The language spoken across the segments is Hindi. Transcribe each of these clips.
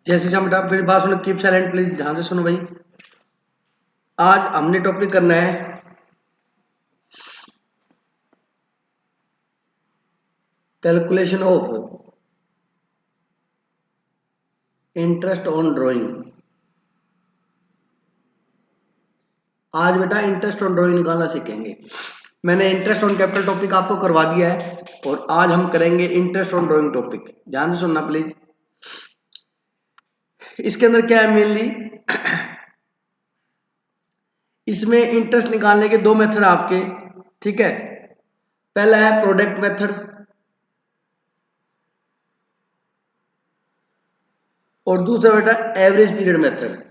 जैसे हम बेटा फिर बात सुनो, कीप साइलेंट प्लीज, ध्यान से सुनो भाई। आज हमने टॉपिक करना है calculation of interest on drawing. आज बेटा इंटरेस्ट ऑन ड्राइंग निकालना सीखेंगे। मैंने इंटरेस्ट ऑन कैपिटल टॉपिक आपको करवा दिया है और आज हम करेंगे इंटरेस्ट ऑन ड्राइंग टॉपिक। ध्यान से सुनना प्लीज। इसके अंदर क्या है मेनली, इसमें इंटरेस्ट निकालने के दो मेथड आपके, ठीक है। पहला है प्रोडक्ट मेथड और दूसरा बेटा एवरेज पीरियड मेथड।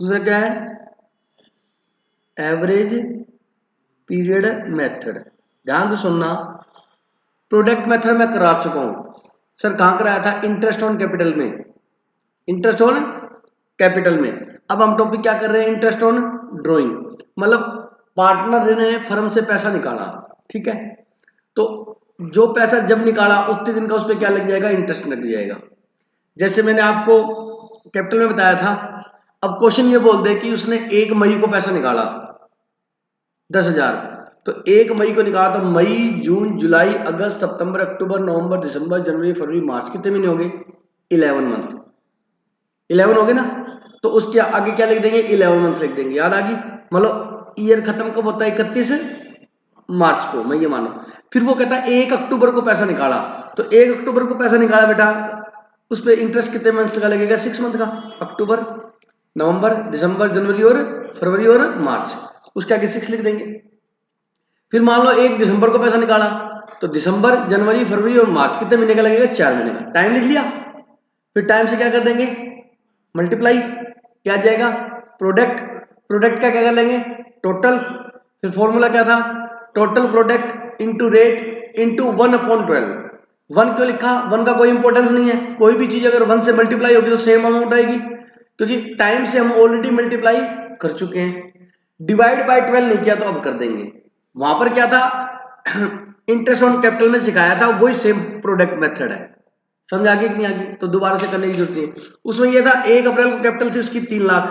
दूसरा क्या है, एवरेज पीरियड मेथड। ध्यान से सुनना, प्रोडक्ट मेथड मैं करा चुका हूं सर। कहां कराया था, इंटरेस्ट ऑन कैपिटल में, इंटरेस्ट ऑन कैपिटल में। अब हम टॉपिक क्या कर रहे हैं, इंटरेस्ट ऑन ड्राइंग। मतलब पार्टनर ने फर्म से पैसा निकाला, ठीक है। तो जो पैसा जब निकाला उतने दिन का उस पर क्या लग जाएगा, इंटरेस्ट लग जाएगा। जैसे मैंने आपको कैपिटल में बताया था। अब क्वेश्चन ये बोल दे कि उसने 1 मई को पैसा निकाला 10,000, तो 1 मई को निकाला तो मई जून जुलाई अगस्त सितंबर अक्टूबर नवंबर दिसंबर जनवरी फरवरी मार्च, कितने महीने हो गए, 11 मंथ। 11 हो गए ना, तो उसके आगे क्या लिख देंगे, 11 मंथ लिख देंगे। याद आ गई। मतलब ईयर खत्म कब होता है, 31 मार्च को, मैं ये मानो। फिर वो कहता है 1 अक्टूबर को पैसा निकाला, तो 1 अक्टूबर को पैसा निकाला बेटा, उस पर इंटरेस्ट कितने मंथ का लगेगा, 6 मंथ का। अक्टूबर नवंबर दिसंबर जनवरी और फरवरी और मार्च, उसके आगे 6 लिख देंगे। फिर मान लो 1 दिसंबर को पैसा निकाला, तो दिसंबर जनवरी फरवरी और मार्च कितने महीने का लगेगा, 4 महीने का। टाइम लिख लिया, फिर टाइम से क्या कर देंगे, मल्टीप्लाई, क्या आ जाएगा, प्रोडक्ट। प्रोडक्ट का क्या कर लेंगे, टोटल। फिर फॉर्मूला क्या था, total product into rate into 1/12। 1 क्यों लिखा, 1 का कोई इंपॉर्टेंस नहीं है। कोई भी चीज अगर 1 से मल्टीप्लाई होगी तो सेम अमाउंट आएगी, क्योंकि टाइम से हम ऑलरेडी मल्टीप्लाई कर चुके हैं। डिवाइड बाय 12 नहीं किया तो अब कर देंगे। वहां पर क्या था, इंटरेस्ट ऑन कैपिटल में सिखाया था, वही सेम प्रोडक्ट मेथड है। समझ आ गई कि नहीं आ गई, तो दोबारा से करने की जरूरत नहीं है। उसमें यह था 1 अप्रैल को कैपिटल थी उसकी 3 लाख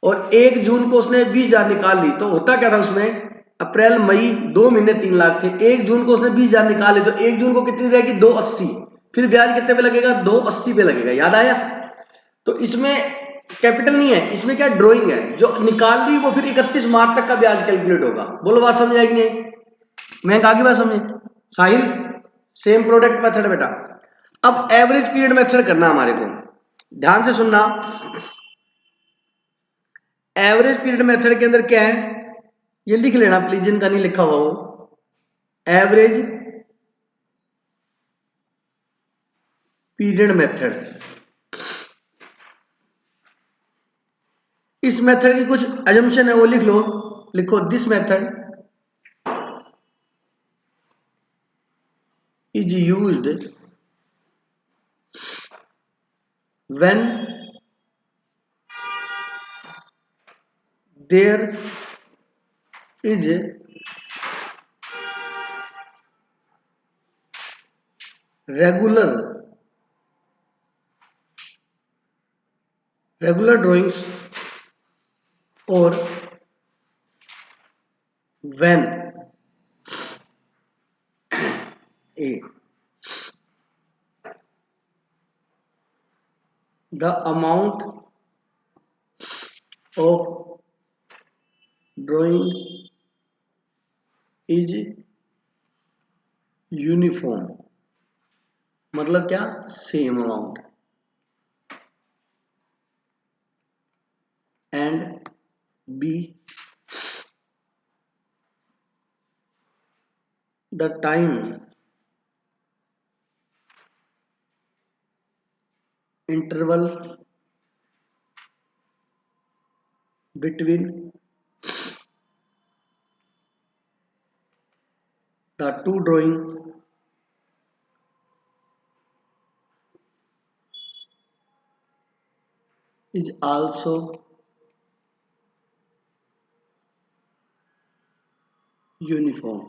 और 1 जून को उसने 20,000 निकाल ली, तो होता क्या था उसमें, अप्रैल मई 2 महीने 3 लाख थे। 1 जून को उसने 20,000 निकाल ली, तो 1 जून को कितनी रहेगी, 280। फिर ब्याज कितने पे लगेगा, 280 पे लगेगा। याद आया। तो इसमें कैपिटल नहीं है, इसमें क्या ड्राइंग है, जो निकाल ली वो फिर 31 मार्च तक का ब्याज कैलकुलेट होगा। बोलो बात समझ आएगी नहीं, मैं कहा की बात समझे साहिल। सेम प्रोडक्ट मेथड बेटा। अब एवरेज पीरियड मेथड करना हमारे को, ध्यान से सुनना। एवरेज पीरियड मेथड के अंदर क्या है, ये लिख लेना प्लीज, जिनका नहीं लिखा हुआ वो। एवरेज पीरियड मेथड, इस मेथड की कुछ अजम्पशन है वो लिख लो। लिखो, this method is used when there is regular drawings और when a the amount of drawing is uniform। मतलब क्या, same amount. And B, the time interval between the two drawing is also uniform।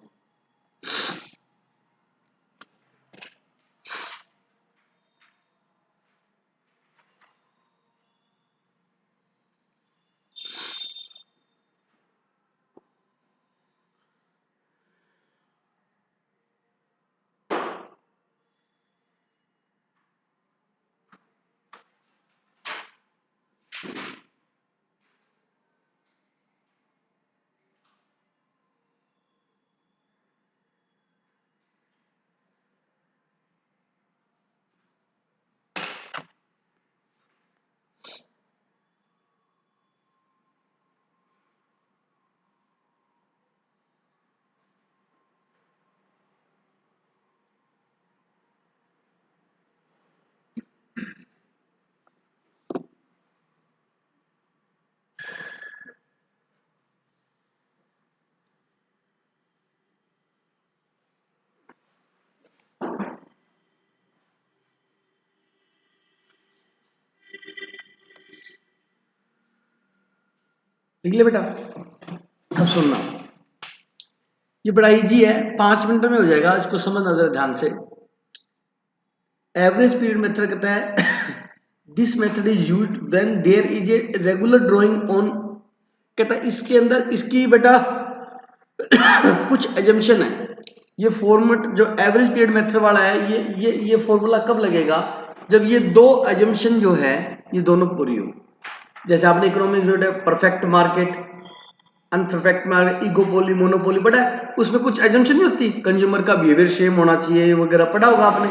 लिख लिया बेटा? अब सुनना, ये बड़ा इजी है, 5 मिनट में हो जाएगा, इसको समझना जरा ध्यान से। एवरेज पीरियड मेथड कहता है this method is used when there is a regular drawing on, कहता है इसके अंदर इसकी बेटा कुछ एजम्पशन है। ये फॉर्मेट जो एवरेज पीरियड मेथड वाला है, ये फॉर्मूला कब लगेगा? जब ये दो एजम्पशन जो है ये दोनों पूरी हो। जैसे आपने इकोनॉमिक्स जो है perfect market, imperfect market, इगोपोली, monopoly पढ़ा है, उसमें कुछ एजम्पशन नहीं होती, कंज्यूमर का बिहेवियर सेम होना चाहिए वगैरह, पढ़ा होगा आपने,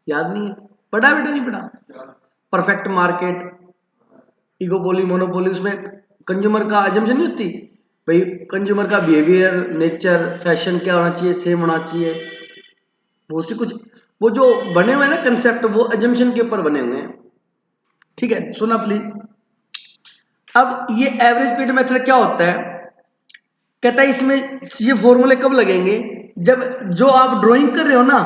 याद नहीं है? पढ़ा बेटा नहीं पढ़ा? परफेक्ट मार्केट, इगोपोली, मोनोपोली, उसमें कंज्यूमर का एजम्पशन नहीं होती भाई, कंज्यूमर का बिहेवियर, नेचर, फैशन क्या होना चाहिए, सेम होना चाहिए, वो सी कुछ, वो जो बने हुए हैं ना कंसेप्ट, वो एजम्पशन के ऊपर बने हुए हैं। ठीक है, सुना प्लीज। अब ये एवरेज पीरियड मेथड क्या होता है? कहता है इसमें ये फॉर्मूले कब लगेंगे? जब जो आप ड्राइंग कर रहे हो ना,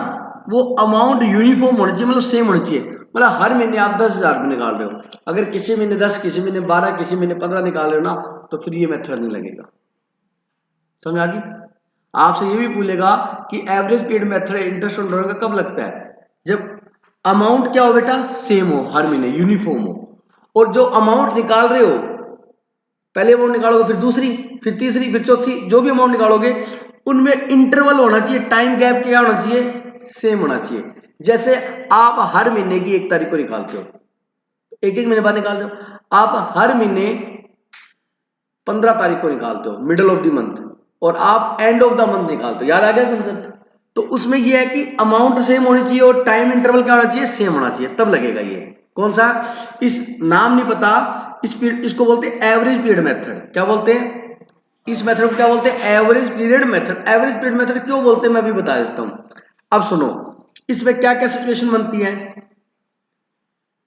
वो अमाउंट यूनिफॉर्म होना चाहिए, मतलब सेम होना चाहिए। मतलब हर महीने आप 10,000 निकाल रहे हो, अगर किसी महीने 10, किसी महीने 12, किसी महीने 15 निकाल रहे हो ना, तो फिर ये मेथड नहीं लगेगा। समझ आ गई? आपसे ये भी पूछेगा कि average period method interest on drawing का कब लगता है? जब अमाउंट क्या हो बेटा, सेम हो, हर महीने यूनिफॉर्म हो, और जो अमाउंट निकाल रहे हो, पहले अमाउंट निकालोगे, फिर दूसरी, फिर तीसरी, फिर चौथी, जो भी अमाउंट निकालोगे उनमें इंटरवल होना चाहिए, टाइम गैप क्या होना चाहिए, सेम होना चाहिए। जैसे आप हर महीने की 1 तारीख को निकालते हो, एक एक महीने बाद निकाल रहे हो, आप हर महीने 15 तारीख को निकालते हो, मिडल ऑफ द मंथ, और आप एंड ऑफ द मंथ निकालते हो। याद आ गया कंसेप्ट? तो उसमें यह है कि अमाउंट सेम होनी चाहिए और टाइम इंटरवल क्या होना चाहिए, सेम होना चाहिए, तब लगेगा ये। कौन सा? इस नाम नहीं पता, इसको बोलते हैं एवरेज पीरियड मेथड। क्या बोलते हैं इस मेथड को? क्या बोलते हैं? Average period method. Average period method क्यों बोलते हैं मैं भी बता देता हूं। अब सुनो, इसमें क्या क्या सिचुएशन बनती है।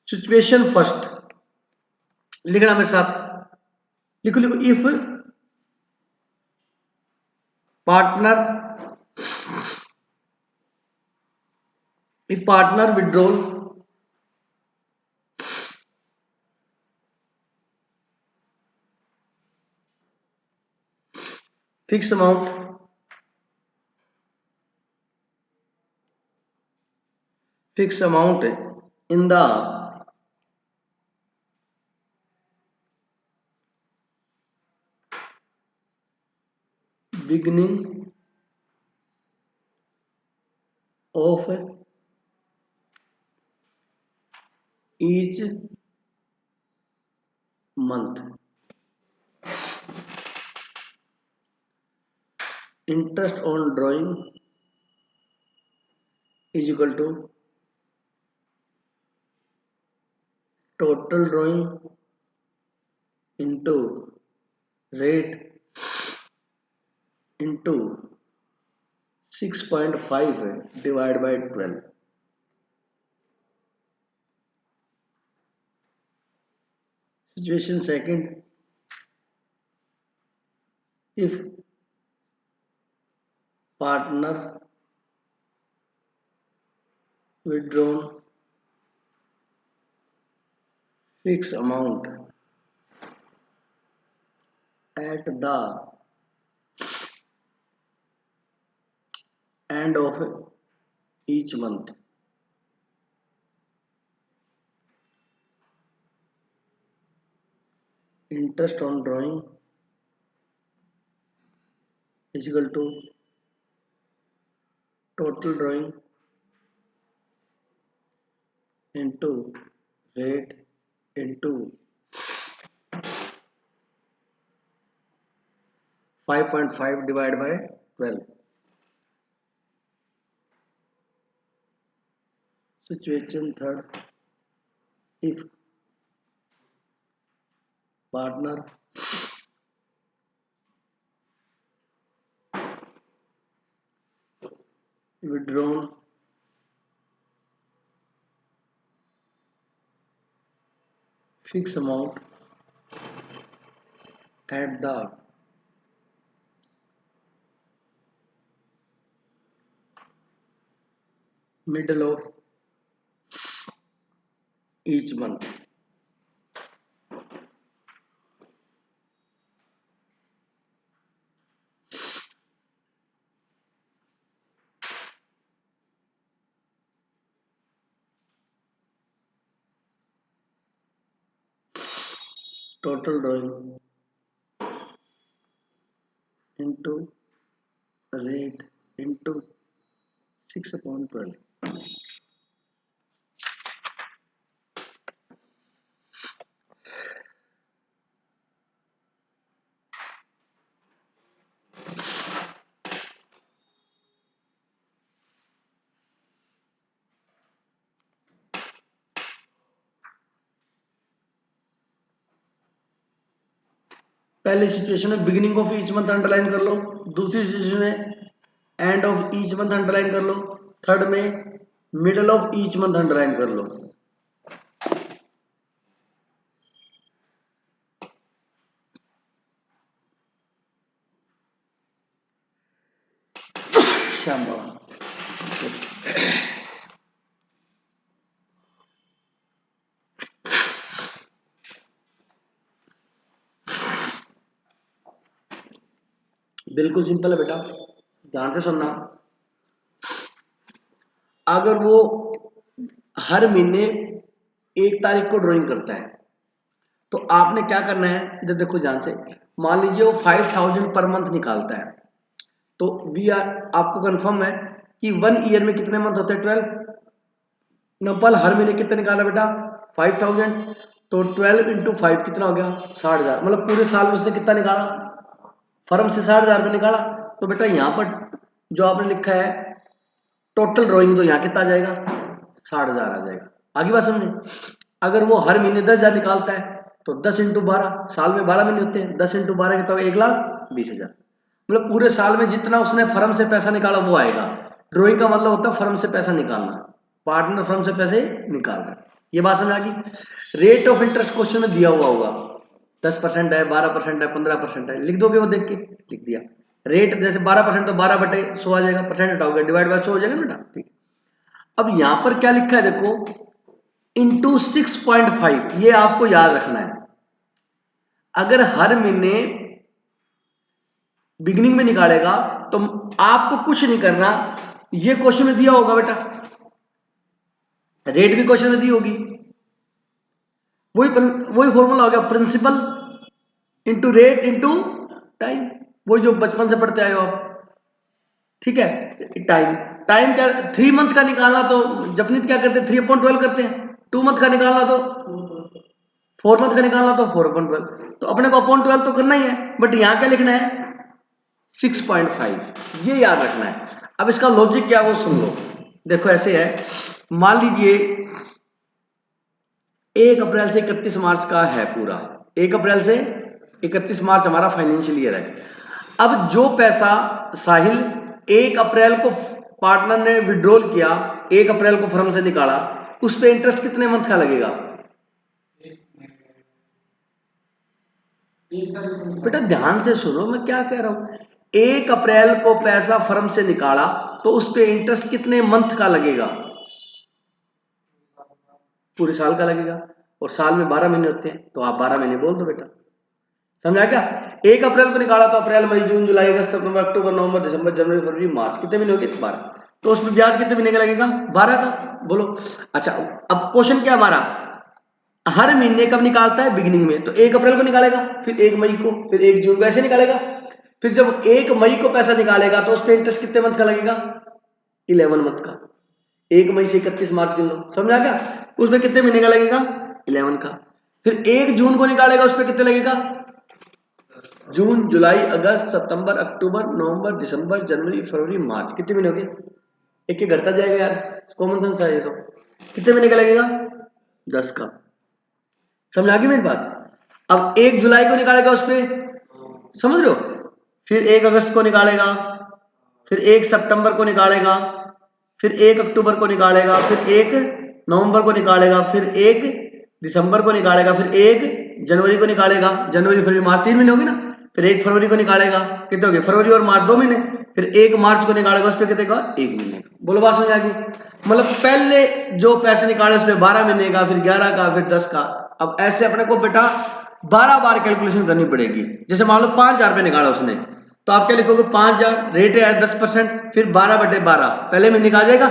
सिचुएशन फर्स्ट, लिखना मेरे साथ, लिखो लिखो। Partner if partner withdrawal fix amount in the beginning of each month, interest on drawing is equal to total drawing into rate into 6.5 divided by 12. Situation second, if partner withdrawn fixed amount at the end of each month, interest on drawing is equal to total drawing into rate into 5.5 divided by 12. Situation third, if partner withdrawn fixed amount at the middle of each month, total drawing into rate into 6/12। पहले सिचुएशन में beginning of each month underline कर लो, दूसरी सिचुएशन में and of each month underline कर लो, थर्ड में middle of each month underline कर लो। श्याम बाबा बिल्कुल सिंपल है बेटा, ध्यान से सुनना। अगर वो हर महीने 1 तारीख को ड्राइंग करता है तो आपने क्या करना है, इधर देखो ध्यान से। मान लीजिए वो 5000 पर मंथ निकालता है, तो आपको कंफर्म है कि 1 ईयर में कितने मंथ होते हैं? 12। नपल हर महीने कितने निकाला बेटा? 5000। तो 12 इंटू 5 कितना हो गया? 60,000। मतलब पूरे साल में उसने कितना निकाला? फर्म से 60,000 रुपये निकाला। तो बेटा यहाँ पर जो आपने लिखा है टोटल ड्रॉइंग, तो यहाँ कितना आ जाएगा? 60,000 आ जाएगा। आगे बात समझे। अगर वो हर महीने 10,000 निकालता है तो 10 इंटू 12, साल में 12 महीने होते हैं, 10 इंटू 12 कितना होगा? 1,20,000। मतलब पूरे साल में जितना उसने फर्म से पैसा निकाला वो आएगा। ड्रॉइंग का मतलब होता है फर्म से पैसा निकालना, पार्टनर फर्म से पैसे निकाल रहा है। ये बात समझ आ गई। रेट ऑफ इंटरेस्ट क्वेश्चन में दिया हुआ होगा, 10% है, 12% है, 15% है, लिख दोगे वो देख के, लिख दिया। रेट जैसे 12% तो 12/100 आ जाएगा, परसेंट हटाओगे डिवाइड बाय 100 हो जाएगा बेटा, ठीक। अब यहां पर क्या लिखा है देखो, इंटू 6.5, ये आपको याद रखना है। अगर हर महीने बिगिनिंग में निकालेगा तो आपको कुछ नहीं करना, ये क्वेश्चन में दिया होगा बेटा, रेट भी क्वेश्चन में दी होगी, वही फॉर्मूला हो गया, principle into rate into time, वही जो बचपन से पढ़ते आए हो आप, ठीक है। टाइम टाइम क्या, 3 मंथ का निकालना तो जपनीत क्या करते हैं? 3/12 करते हैं। 2 मंथ का निकालना तो 4 मंथ का निकालना तो 4/12। तो अपने को अपॉन 12 तो करना ही है, बट यहां क्या लिखना है? 6.5, ये याद रखना है। अब इसका लॉजिक क्या है वो सुन लो। देखो ऐसे है, मान लीजिए 1 अप्रैल से 31 मार्च का है पूरा, 1 अप्रैल से 31 मार्च हमारा फाइनेंशियल ईयर है। अब जो पैसा साहिल 1 अप्रैल को पार्टनर ने विड्रॉल किया, 1 अप्रैल को फर्म से निकाला, उस पे इंटरेस्ट कितने मंथ का लगेगा? बेटा ध्यान से सुनो मैं क्या कह रहा हूं। 1 अप्रैल को पैसा फर्म से निकाला तो उस पे इंटरेस्ट कितने मंथ का लगेगा? पूरे साल का लगेगा, और साल में 12 महीने होते हैं, तो आप 12 महीने बोल दो बेटा। समझा क्या? 1 अप्रैल को निकाला तो अप्रैल, मई, जून, जुलाई, अगस्त, सितंबर, अक्टूबर, नवंबर, दिसंबर, जनवरी, फरवरी, मार्च, कितने महीने हो गए? 12। तो उसमें ब्याज कितने महीने का लगेगा? 12 का। बोलो। अच्छा, अब क्वेश्चन क्या हमारा, हर महीने कब निकालता है? बिगिनिंग में। तो 1 अप्रैल को निकालेगा, फिर 1 मई को, फिर 1 जून को, ऐसे निकालेगा। फिर जब 1 मई को पैसा निकालेगा तो उस पर इंटरेस्ट कितने मंथ का लगेगा? 11 मंथ का। 1 मई से 31 मार्च गिन लो। समझा क्या? उसमें कितने महीने का लगेगा? 11 का। फिर 1 जून को निकालेगा, उस पर कितने लगेगा? जून, जुलाई, अगस्त, सितंबर, अक्टूबर, नवंबर, दिसंबर, जनवरी, फरवरी, मार्च, कितने महीने हो गए? एक एक घटता जाएगा यार, कॉमन सेंस है ये तो। कितने महीने का लगेगा? 10 का। समझ आ गई मेरी बात? अब 1 जुलाई को निकालेगा उस पर, समझ रहे हो? फिर 1 अगस्त को निकालेगा, फिर 1 सितंबर को निकालेगा, फिर 1 अक्टूबर को निकालेगा, फिर 1 नवंबर को निकालेगा, फिर 1 दिसंबर को निकालेगा, फिर 1 जनवरी को निकालेगा, जनवरी, फरवरी, मार्च, 3 महीने होगी ना। फिर 1 फरवरी को निकालेगा, कितने हो गए? फरवरी और मार्च 2 महीने। फिर 1 मार्च को निकालेगा, उस पर कितने का? 1 महीने। बोलो बात समझ आ गई? मतलब पहले जो पैसे निकाले उसमें 12 महीने का, फिर 11 का, फिर 10 का। अब ऐसे अपने को बेटा 12 बार कैलकुलेशन करनी पड़ेगी। जैसे मान लो 5,000 रुपये निकाला उसने, तो आप क्या लिखोगे? 5,000, रेट है 10%, फिर 12/12 पहले महीने का आ जाएगा।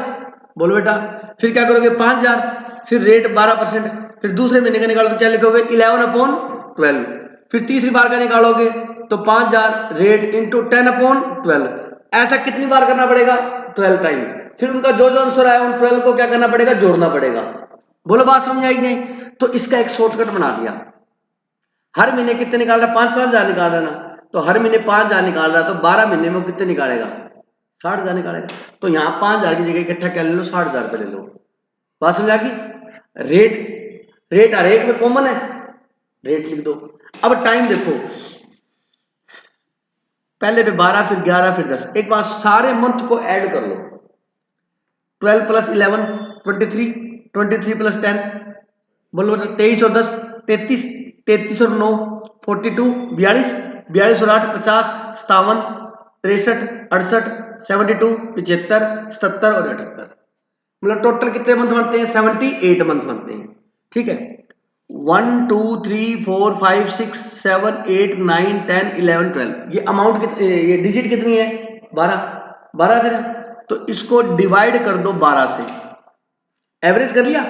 बोलो बेटा। फिर क्या करोगे? 5,000, फिर रेट 12%, फिर दूसरे महीने का निकालो तो क्या लिखोगे? 11/12। 12। फिर तीसरी बार का निकालोगे तो 5000 रेट इंटू 10/12। ऐसा कितनी बार करना पड़ेगा? 12 टाइम। फिर उनका जो जो आंसर आया उन 12 को क्या करना पड़ेगा? जोड़ना पड़ेगा। बोलो बात समझ आई नहीं? तो इसका एक शॉर्टकट बना दिया। हर महीने कितने निकाल रहा? 5,000 निकाल रहा ना, तो हर महीने 5,000 निकाल रहा, तो 12 महीने में कितने निकालेगा? 60,000 निकालेगा। तो यहाँ 5,000 की जगह इकट्ठा क्या ले लो? 60,000 रुपये ले लो। बात समझ आ गई? रेट हर एक में कॉमन है, रेट लिख दो। अब टाइम देखो, पहले पे 12, फिर 11, फिर 10। एक बार सारे मंथ को ऐड कर लो। 12 प्लस 11 23, 23 प्लस 10 बोलो 23 और 10 33, 33 और 9 42, 42, 42 और 8 50, 57, 63, 68, 72, 75, 77 और 78। मतलब टोटल कितने मंथ बनते हैं? 78 मंथ बनते हैं। ठीक है, 1 2 3 4 5 6 7 8 9 10 11 12। ये अमाउंट ये डिजिट कितनी है? 12 दे रहा। तो इसको डिवाइड कर दो 12 से। एवरेज कर लिया,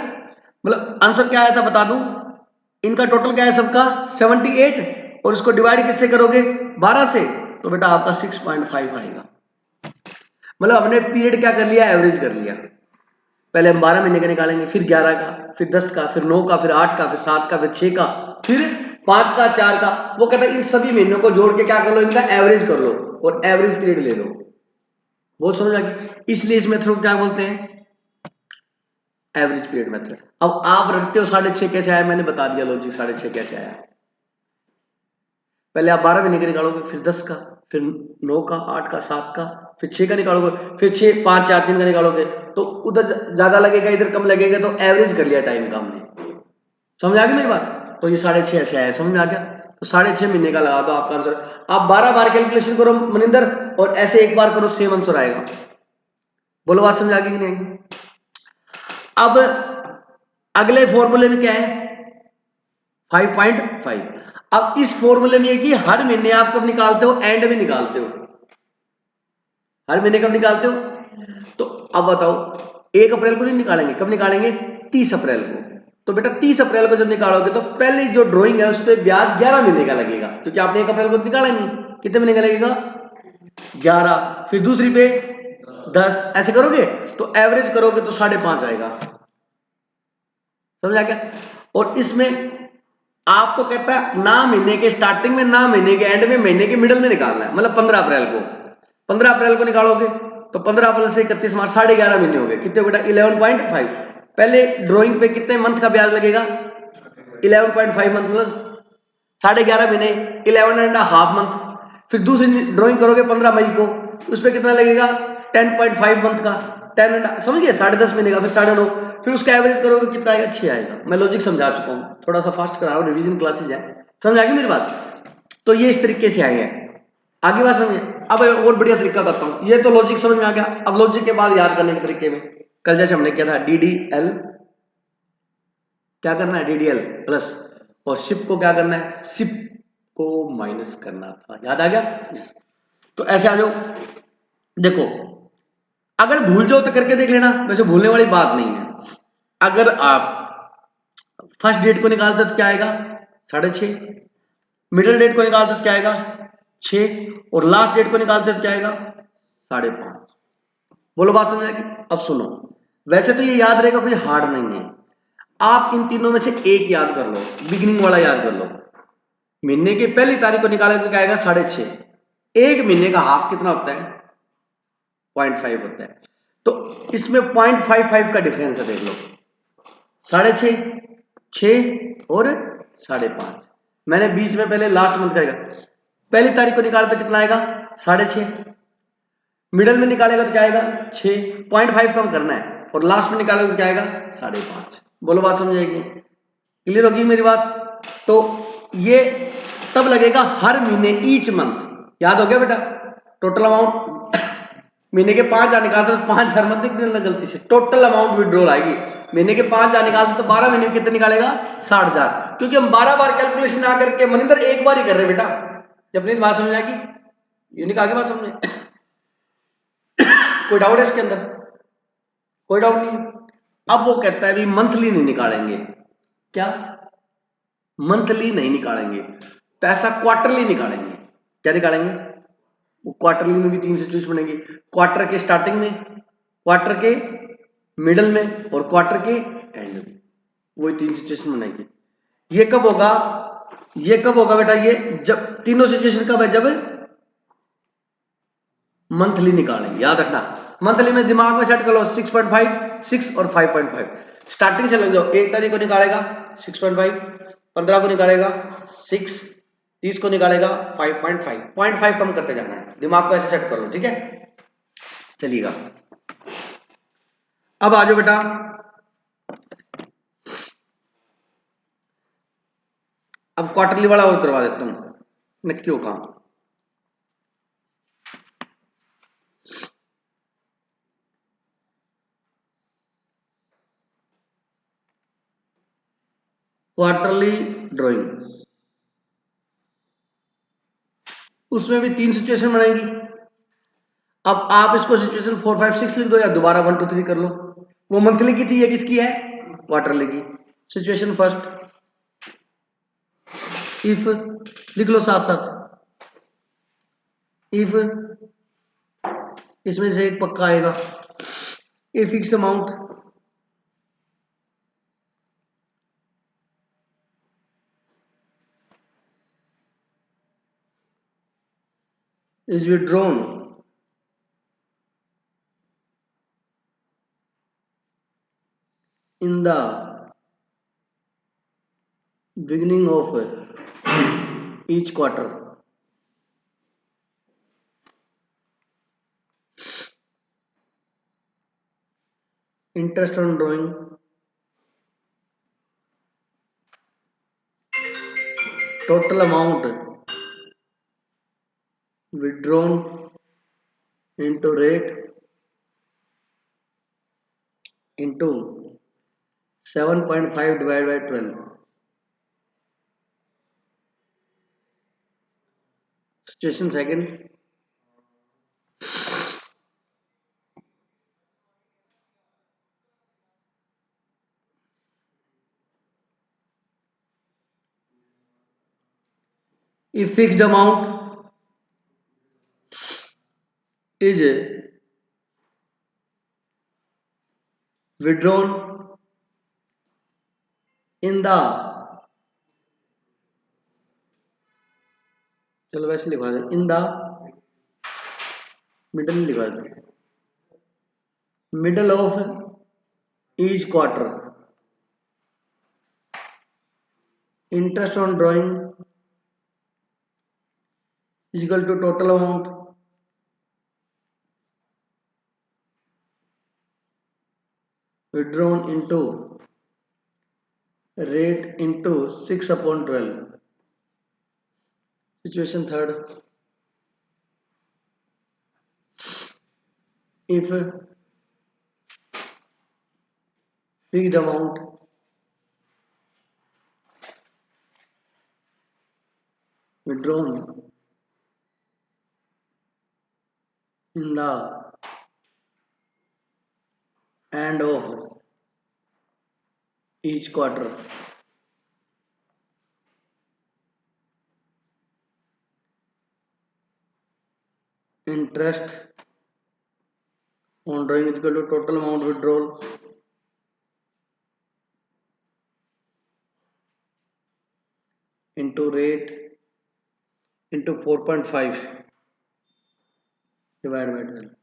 मतलब आंसर क्या आया था बता दूं? इनका टोटल क्या है सबका? 78। और इसको डिवाइड किससे करोगे? 12 से। तो बेटा आपका 6.5 आएगा। मतलब हमने पीरियड क्या कर लिया? एवरेज कर लिया। पहले हम 12 महीने का निकालेंगे, फिर 11 का, फिर 10 का, फिर 9 का, फिर 8 का, फिर 7 का, फिर 6 का, फिर 5 का, 4 का। वो कहता है इन सभी महीनों को जोड़ के क्या कर लो? इनका एवरेज कर लो और एवरेज पीरियड ले लो। बहुत समझ आ गई? इसलिए इस मेथड को क्या बोलते हैं? Average period method. अब आप रखते हो 6.5 कैसे आया? मैंने बता दिया लॉजिक 6.5 कैसे आया। पहले आप 12 महीने का निकालोगे, फिर 10 का, फिर 9 का, 8 का, 7 का, फिर 6 का निकालोगे, फिर 6 5 4 3 का निकालोगे, तो उधर ज्यादा लगेगा, इधर कम लगेगा, तो एवरेज कर लिया टाइम का हमने। समझ आ गई मेरी बात? तो ये 6.5 ऐसे आया। समझ में आ गया? तो 6.5 महीने का लगा दो आपका आंसर। आप 12 बार कैलकुलेशन करो मनिंदर, और ऐसे एक बार करो, सेम आंसर आएगा। बोलो बात समझ आ गई कि नहीं? अब अगले फॉर्मूले में क्या है? 5.5। अब इस फॉर्मूले में कि हर महीने आप कब निकालते हो? एंड में निकालते हो। हर महीने कब निकालते हो? तो अब बताओ, 1 अप्रैल को नहीं निकालेंगे, कब निकालेंगे? 30 अप्रैल को। तो बेटा 30 अप्रैल को जब निकालोगे तो पहली जो ड्राइंग है उस पर ब्याज 11 महीने का लगेगा, क्योंकि आपने 1 अप्रैल को निकाला नहीं। कितने महीने का लगेगा? 11। फिर दूसरी पे 10। ऐसे करोगे तो एवरेज करोगे तो 5.5 आएगा। समझ आ गया? और इसमें आपको कहता है ना महीने के स्टार्टिंग में, ना महीने के एंड में, महीने के मिडल में निकालना है। मतलब 15 अप्रैल को, 15 अप्रैल को निकालोगे तो 15 अप्रैल से 31 मार्च 11.5 महीने हो गए। कितने बेटा? 11.5। पहले ड्राइंग पे कितने मंथ का ब्याज लगेगा? 11.5 मंथ, मतलब 11.5 महीने, 11.5 मंथ। फिर दूसरी ड्राइंग करोगे 15 मई को, उस पर कितना लगेगा? 10.5 मंथ का, 10 समझिए 10.5 महीने का, फिर 9.5। फिर उसका एवरेज करोगे तो कितना आएगा? 6 आएगा। मैं लॉजिक समझा चुका हूँ, थोड़ा सा फास्ट करा रहा हूँ, रिवीजन क्लासेज है। समझ आ गई मेरी बात? तो ये इस तरीके से आए हैं। आगे बात समझिए। अब और बढ़िया तरीका करता हूँ। ये तो लॉजिक समझ में आ गया। अब लॉजिक के बाद याद करने के तरीके में, कल जैसे हमने किया था DDL, क्या करना है? DDL प्लस, और शिप को क्या करना है? शिप को माइनस करना था। याद आ गया? यस। तो ऐसे आ जाओ। देखो, अगर भूल जाओ तो करके देख लेना, वैसे भूलने वाली बात नहीं है। अगर आप फर्स्ट डेट को निकालते तो क्या आएगा? 6.5। मिडिल डेट को निकालते तो क्या आएगा? 6। और लास्ट डेट को निकालते तो क्या आएगा? 5.5। बोलो बात समझ आएगी? अब सुनो, वैसे तो ये याद रहेगा, कोई हार्ड नहीं है। आप इन तीनों में से एक याद कर लो, बिगिनिंग वाला याद कर लो। महीने की पहली तारीख को निकाले तो क्या आएगा? 6.5। एक महीने का हाफ कितना होता है? 0.5 होता है। तो इसमें 0.55 का डिफरेंस है, देख लो। 6.5, 6 और 5.5। मैंने बीच में पहले लास्ट मंथ करेगा, पहली तारीख को निकाला तो कितना आएगा? 6.5। मिडल में निकालेगा तो क्या आएगा? 6। 0.5 कम करना है, और लास्ट में निकालेगा तो क्या आएगा? 5.5। बोलो बात समझ आएगी? क्लियर होगी मेरी बात? तो ये तब लगेगा हर महीने, ईच मंथ। याद हो गया बेटा? टोटल अमाउंट महीने के 5,000 निकालते तो 5,000 मत निकलना गलती से, टोटल अमाउंट विड्रॉल आएगी। महीने के 5,000 निकालते तो 12 महीने में कितने निकालेगा? 60,000। क्योंकि हम 12 बार कैलकुलेशन ना करके मनिंदर एक बार ही कर रहे बेटा। जब अपनी बात समझ आएगी, यूनिक आगे बात समझे? कोई डाउट है इसके अंदर? कोई डाउट नहीं है। अब वो कहता है भी मंथली नहीं निकालेंगे। क्या? मंथली नहीं निकालेंगे, पैसा क्वार्टरली निकालेंगे। क्या निकालेंगे? वो क्वार्टरली में भी तीन सिचुएशन बनेगी, क्वार्टर के स्टार्टिंग में, क्वार्टर के मिडल में और क्वार्टर के एंड में, वही तीन सिचुएशन बनेगी। ये कब होगा? ये कब होगा बेटा? ये जब तीनों सिचुएशन कब है? जब मंथली निकालेंगे, याद रखना। मंथली में दिमाग में सेट कर लो 6.5, 6 और 5.5। स्टार्टिंग से लग जाओ, 1 तारीख को निकालेगा 6.5, 15 को निकालेगा 6, 30 को निकालेगा 5.5, 0.5 कम करते जाना है, दिमाग को ऐसे सेट कर लो, ठीक है? चलिएगा, अब आ जाओ बेटा, अब क्वार्टरली वाला और करवा देता हूं, नक्की हो काम। क्वार्टरली ड्राइंग, उसमें भी तीन सिचुएशन बनेगी। अब आप इसको सिचुएशन 4, 5, 6 लिख दो या दोबारा 1, 2, 3 कर लो। वो मंथली की थी, ये किसकी है? क्वार्टरली की। सिचुएशन फर्स्ट, इफ, लिख लो साथ साथ, इफ, इसमें से एक पक्का आएगा, a fix amount is withdrawn in the beginning of each quarter, interest on drawing total amount withdrawn into rate into 7.5 divided by 12. Situation second, if fixed amount is withdrawn in the, चलो वैसे लिखवा दे, इन द मिडल लिखवा दे, middle of each quarter, interest on drawing is equal to total amount withdrawn into rate into 6 upon 12. Situation third, if fixed amount withdrawn in the end of each quarter, interest on drawing is equal to total amount withdrawal into rate into 4.5 divided by 12.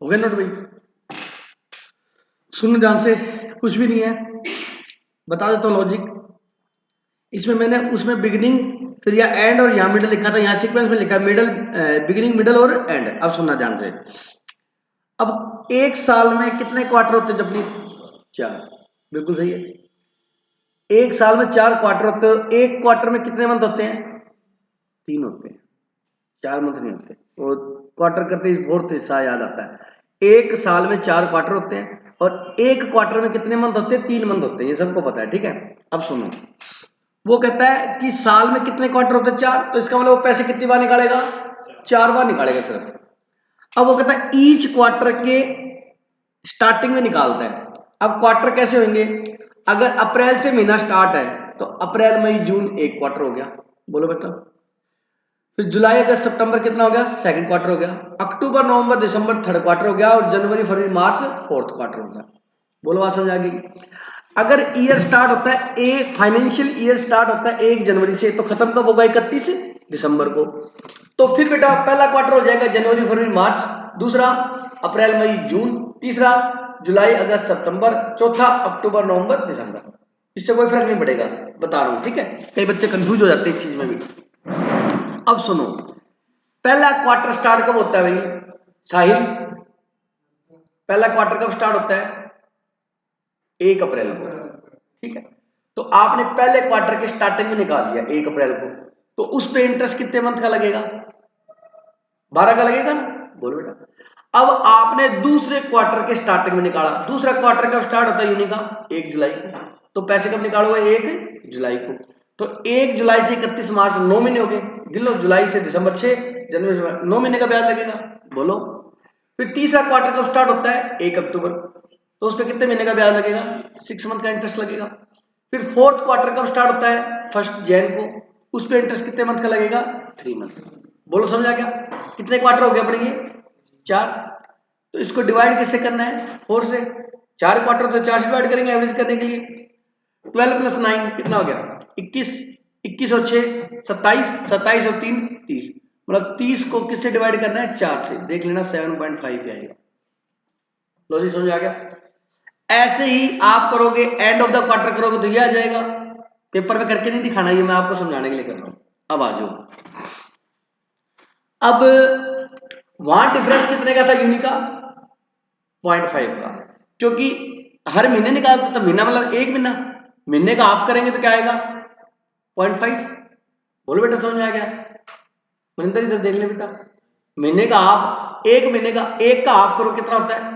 हो गया नोट भाई? सुनो ध्यान से, कुछ भी नहीं है, बता देता हूँ लॉजिक। इसमें मैंने उसमें बिगिनिंग फिर या एंड और यहाँ मिडल लिखा था, यहाँ सीक्वेंस में लिखा मिडल, बिगिनिंग मिडल और एंड। अब सुनना ध्यान से। अब एक साल में कितने क्वार्टर होते हैं जबकि? 4। बिल्कुल सही है, एक साल में 4 क्वार्टर होते हैं। एक क्वार्टर में कितने मंथ होते हैं? 3 होते हैं, 4 मंथ नहीं होते। और क्वार्टर करते ही फोर्थ हिस्सा याद आता है। एक साल में 4 क्वार्टर होते हैं और एक क्वार्टर में कितने मंथ होते हैं? 3 मंथ होते हैं, ये सबको पता है, ठीक है। अब सुनो, वो कहता है कि साल में कितने क्वार्टर होते हैं? 4। तो इसका मतलब वो पैसे कितनी बार निकालेगा? 4 बार निकालेगा सिर्फ। अब वो कहता है ईच क्वार्टर के स्टार्टिंग में निकालता है। अब क्वार्टर कैसे होंगे? अगर अप्रैल से महीना स्टार्ट है तो अप्रैल मई जून एक क्वार्टर हो गया, बोलो बेटा। फिर जुलाई अगस्त सितंबर कितना हो गया? सेकंड क्वार्टर हो गया। अक्टूबर नवंबर दिसंबर थर्ड क्वार्टर हो गया। और जनवरी फरवरी मार्च फोर्थ क्वार्टर हो गया। बोलो बात समझ आ गई? अगर ईयर स्टार्ट होता है, एक फाइनेंशियल ईयर स्टार्ट होता है 1 जनवरी से, तो खत्म कब होगा? 31 दिसंबर को। तो फिर बेटा पहला क्वार्टर हो जाएगा जनवरी फरवरी मार्च, दूसरा अप्रैल मई जून, तीसरा जुलाई अगस्त सितंबर, चौथा अक्टूबर नवंबर दिसंबर। इससे कोई फर्क नहीं पड़ेगा, बता रहा हूं, ठीक है। कई बच्चे कंफ्यूज हो जाते हैं इस चीज में भी। अब सुनो, पहला क्वार्टर स्टार्ट कब होता है भाई साहिल? पहला क्वार्टर कब स्टार्ट होता है? 1 अप्रैल को, ठीक है। तो आपने पहले क्वार्टर के स्टार्टिंग में निकाल दिया 1 अप्रैल को, तो उस पे इंटरेस्ट कितने मंथ का लगेगा? 12 का लगेगा ना, बोलो बेटा। अब आपने दूसरे क्वार्टर के स्टार्टिंग में निकाला। दूसरा क्वार्टर कब स्टार्ट होता है यूनि का? 1 जुलाई को। तो पैसे कब निकालोगे? 1 जुलाई को। तो 1 जुलाई से 31 मार्च 9 महीने हो गए, गिन लो। जुलाई से दिसंबर 6, जनवरी 9 महीने का ब्याज लगेगा, बोलो। फिर तीसरा क्वार्टर कब स्टार्ट होता है? 1 अक्टूबर, तो उस पर कितने महीने का ब्याज लगेगा? 6 मंथ का इंटरेस्ट लगेगा। फिर फोर्थ क्वार्टर कब स्टार्ट होता है? 1 जैन को, उस पर इंटरेस्ट कितने मंथ का लगेगा? 3 मंथ। बोलो समझ आ गया? कितने क्वार्टर हो गए अपने ये? 4। तो इसको डिवाइड किससे करना है? 4 से। 4 क्वार्टर तो 4 से डिवाइड करेंगे एवरेज करने के लिए। 12 + 9 कितना हो गया? 21। 21 और 6 27, 27 और 3 30। मतलब 30 को किससे डिवाइड करना है? 4 से। देख लेना 7.5 आएगा। लॉजिक समझ आ गया? ऐसे ही आप करोगे, एंड ऑफ द क्वार्टर करोगे तो ये आ जाएगा। पेपर में करके नहीं दिखाना, ये मैं आपको समझाने के लिए कर रहा हूं। अब आ जाओ, अब वहां डिफरेंस कितने का था यूनि का? 0.5 का, क्योंकि हर महीने निकालते तो महीना मतलब 1 महीना, महीने का हाफ करेंगे तो क्या आएगा? 0.5। बोलो बेटा समझ में आ गया? मनिंदर इधर देख ले बेटा, महीने का हाफ, 1 महीने का 1 का हाफ करो कितना होता है?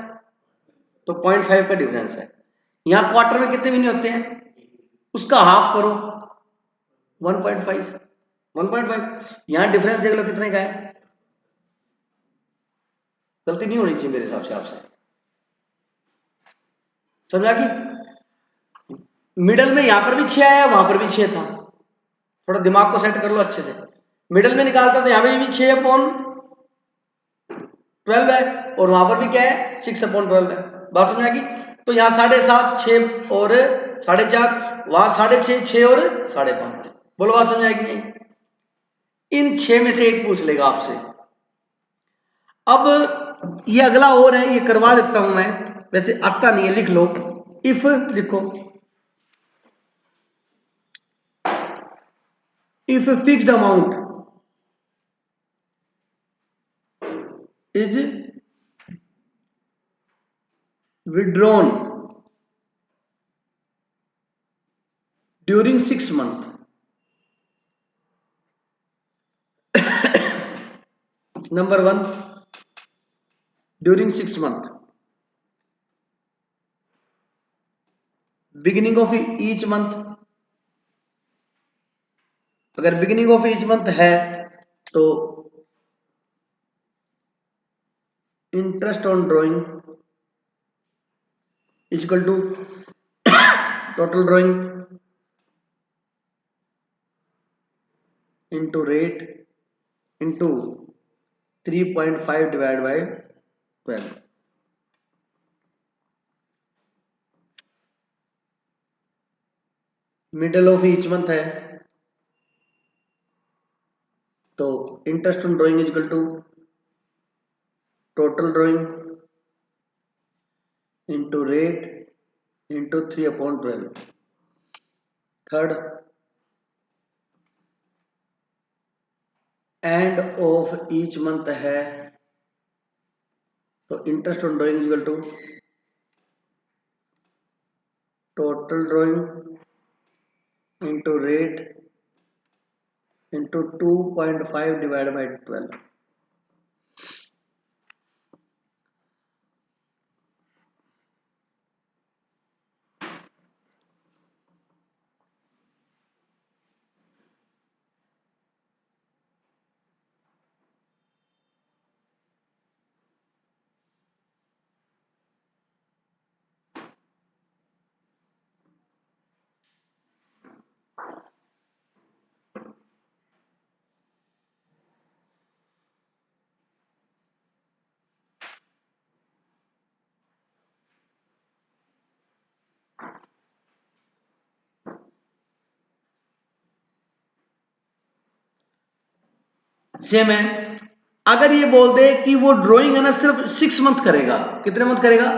तो 0.5 का डिफरेंस है। यहां क्वार्टर में कितने महीने होते हैं? उसका हाफ करो, 1.5। 1.5 यहां डिफरेंस देख लो कितने का है। गलती नहीं होनी चाहिए मेरे हिसाब से आपसे, समझा? कि मिडल में यहां पर भी 6 आया, वहां पर भी 6 था। थोड़ा दिमाग को सेट कर लो अच्छे से। मिडल में निकालता तो यहां पे भी 6/12 है, और वहां पर भी क्या है? 6/12 है। बात समझ आ गई? तो यहां 7.5, 6 और 4.5, वहां 6.5, 6 और 5.5। बोलो बात समझ आएगी नहीं? इन 6 में से एक पूछ लेगा आपसे। अब ये अगला और है, ये करवा देता हूं मैं, वैसे आता नहीं है, लिख लो। इफ लिखो, if fixed amount is withdrawn during 6 months, number 1, during 6 months, beginning of each month, अगर beginning of each month है तो interest on drawing is equal to total drawing into rate into 3.5 divided by 12। Middle of each month है तो interest on drawing is equal to total drawing rate into 3/12. Third, end of each month है तो interest on drawing equal to total drawing into rate into 2.5 divide by 12. Same है. अगर ये बोल दे कि वो ड्राइंग है ना सिर्फ 6 मंथ करेगा, कितने मंथ करेगा?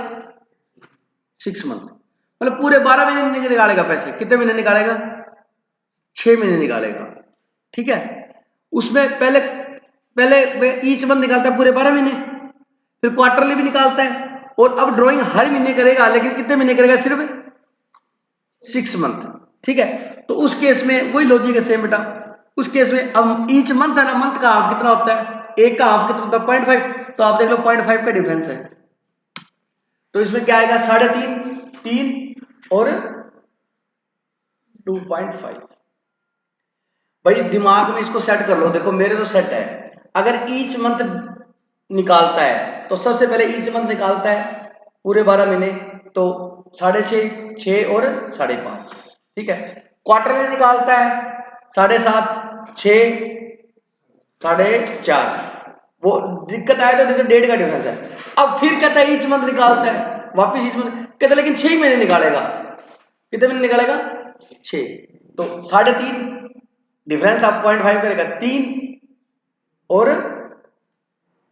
6 मंथ, मतलब पूरे 12 महीने निकालेगा पैसे. कितने महीने निकालेगा? 6 महीने निकालेगा. ठीक है. उसमें पहले पहले ईच मंथ निकालता है पूरे 12 महीने, फिर क्वार्टरली भी निकालता है, और अब ड्राइंग हर महीने करेगा, लेकिन कितने महीने करेगा? सिर्फ 6 मंथ. ठीक है. तो उस केस में वही लॉजिक है सेम बेटा. उस केस में अब ईच मंथ है ना, मंथ का हाफ कितना होता है? एक का हाफ कितना होता है? 0.5. तो आप देख लो 0.5 का डिफरेंस है. तो इसमें क्या आएगा? 3.5, 3 और 2.5. भाई दिमाग में इसको सेट कर लो. देखो मेरे तो सेट है. अगर ईच मंथ निकालता है तो सबसे पहले ईच मंथ निकालता है पूरे 12 महीने, तो 6.5, 6 और 5.5. ठीक है. क्वार्टरली निकालता है 7.5, 6, 4.5. वो दिक्कत आया तो देखो 1.5 का डिफरेंस है. अब फिर कहता है ईच मंथ निकालता है, वापिस ईच मंथ कहता है, लेकिन 6 महीने निकालेगा. कितने महीने निकालेगा? 6. तो 3.5 डिफरेंस आप 0.5 करेगा, 3 और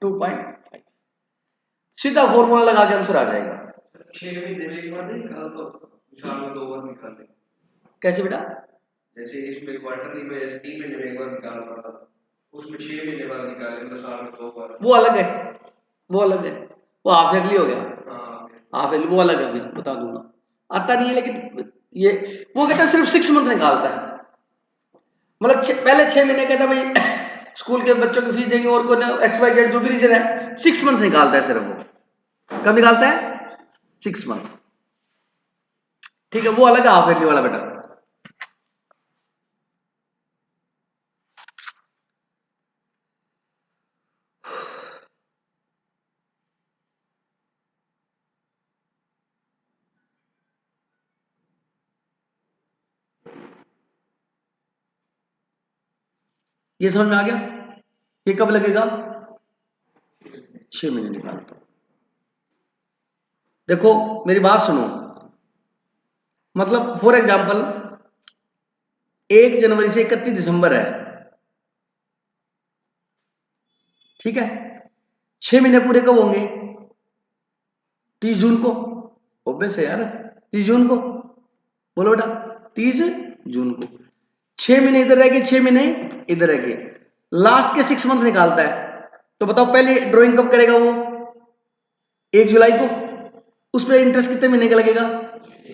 2.5. सीधा फॉर्मूला लगा के आंसर आ जाएगा. 6 महीने में एक बार नहीं निकाल तो साल में 2 बार निकाल लेंगे. कैसे बेटा? जैसे इसमें क्वार्टरली में जैसे 3 महीने में एक बार निकाल पड़ा, उसमें 6 महीने बाद निकाले मतलब साल में 2 बार. वो अलग है, वो अलग है. वो हाफ ईयरली हो गया. हाँ, हाफ ईयरली वो अलग है, अभी बता दूंगा. आता नहीं है, लेकिन ये वो कहता है सिर्फ 6 मंथ निकालता है. मतलब पहले 6 महीने कहता है भाई स्कूल के बच्चों की फीस देंगे और कोई XYZ जो भी रीजन है, 6 मंथ निकालता है सिर्फ. वो कब निकालता है? 6 मंथ. ठीक है. वो अलग है हाफ ईयरली वाला बेटा. ये समझ में आ गया? ये कब लगेगा? 6 महीने निकालता हूं. देखो मेरी बात सुनो. मतलब फॉर एग्जाम्पल 1 जनवरी से 31 दिसंबर है. ठीक है. 6 महीने पूरे कब होंगे? 30 जून को. ऑब्वियस है यार, 30 जून को. बोलो बेटा, 30 जून को. 6 महीने इधर रह गए, 6 महीने इधर रह गए. लास्ट के 6 मंथ निकालता है. तो बताओ पहले ड्राइंग कब करेगा वो? 1 जुलाई को. उस पर इंटरेस्ट कितने महीने का लगेगा?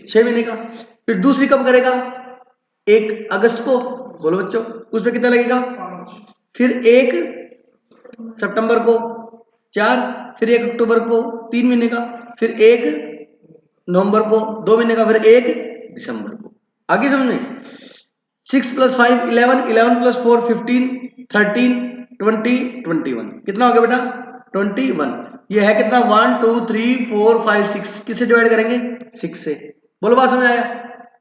6 महीने का. फिर दूसरी कब करेगा? 1 अगस्त को. बोलो बच्चों, उस पर कितना लगेगा? फिर 1 सितंबर को 4, फिर 1 अक्टूबर को 3 महीने का, फिर 1 नवंबर को 2 महीने का, फिर 1 दिसंबर को. आगे समझ में? 6 + 5 11, 11 + 4 15, 13, 20, 21. कितना हो गया बेटा? 21. ये है कितना? 1 2 3 4 5 6. किससे डिवाइड करेंगे? 6 से. बोलो बात समझ आया?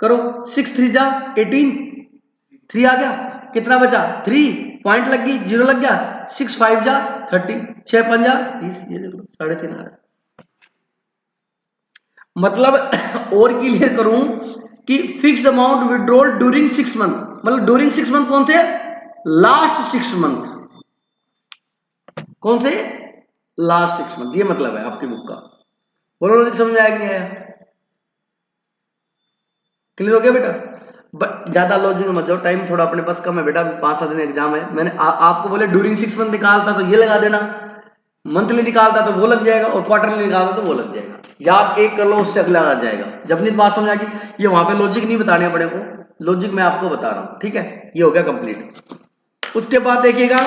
करो. 6 3 जा 18, 3 आ गया. कितना बचा? 3. पॉइंट लग गई, 0 लग गया. 6 5 जा 30, 6 5 जा 30. ये देख लो 3.5 आ रहा है. मतलब और क्लियर करूं कि fixed amount withdrawal during 6 month. मतलब ड्यूरिंग 6 मंथ कौन थे? Last 6 month. कौन से? Last 6 month. ये मतलब है आपकी बुक का. बोलो समझ में आया कि नहीं आया? क्लियर हो गया बेटा? बट ज्यादा लॉजिक में मत जाओ, टाइम थोड़ा अपने पास कम है बेटा, 5-7 दिन एग्जाम है। मैंने आपको बोले ड्यूरिंग 6 मंथ निकालता तो ये लगा देना, मंथली निकालता तो वो लग जाएगा, और क्वार्टरली निकालता तो वो लग जाएगा। याद एक कर लो, उससे अगला आ जाएगा। जब नहीं बात समझ आ गई, ये वहां पे लॉजिक नहीं बताने पड़े को, लॉजिक मैं आपको बता रहा हूं, ठीक है? ये हो गया कंप्लीट। उसके बाद देखिएगा,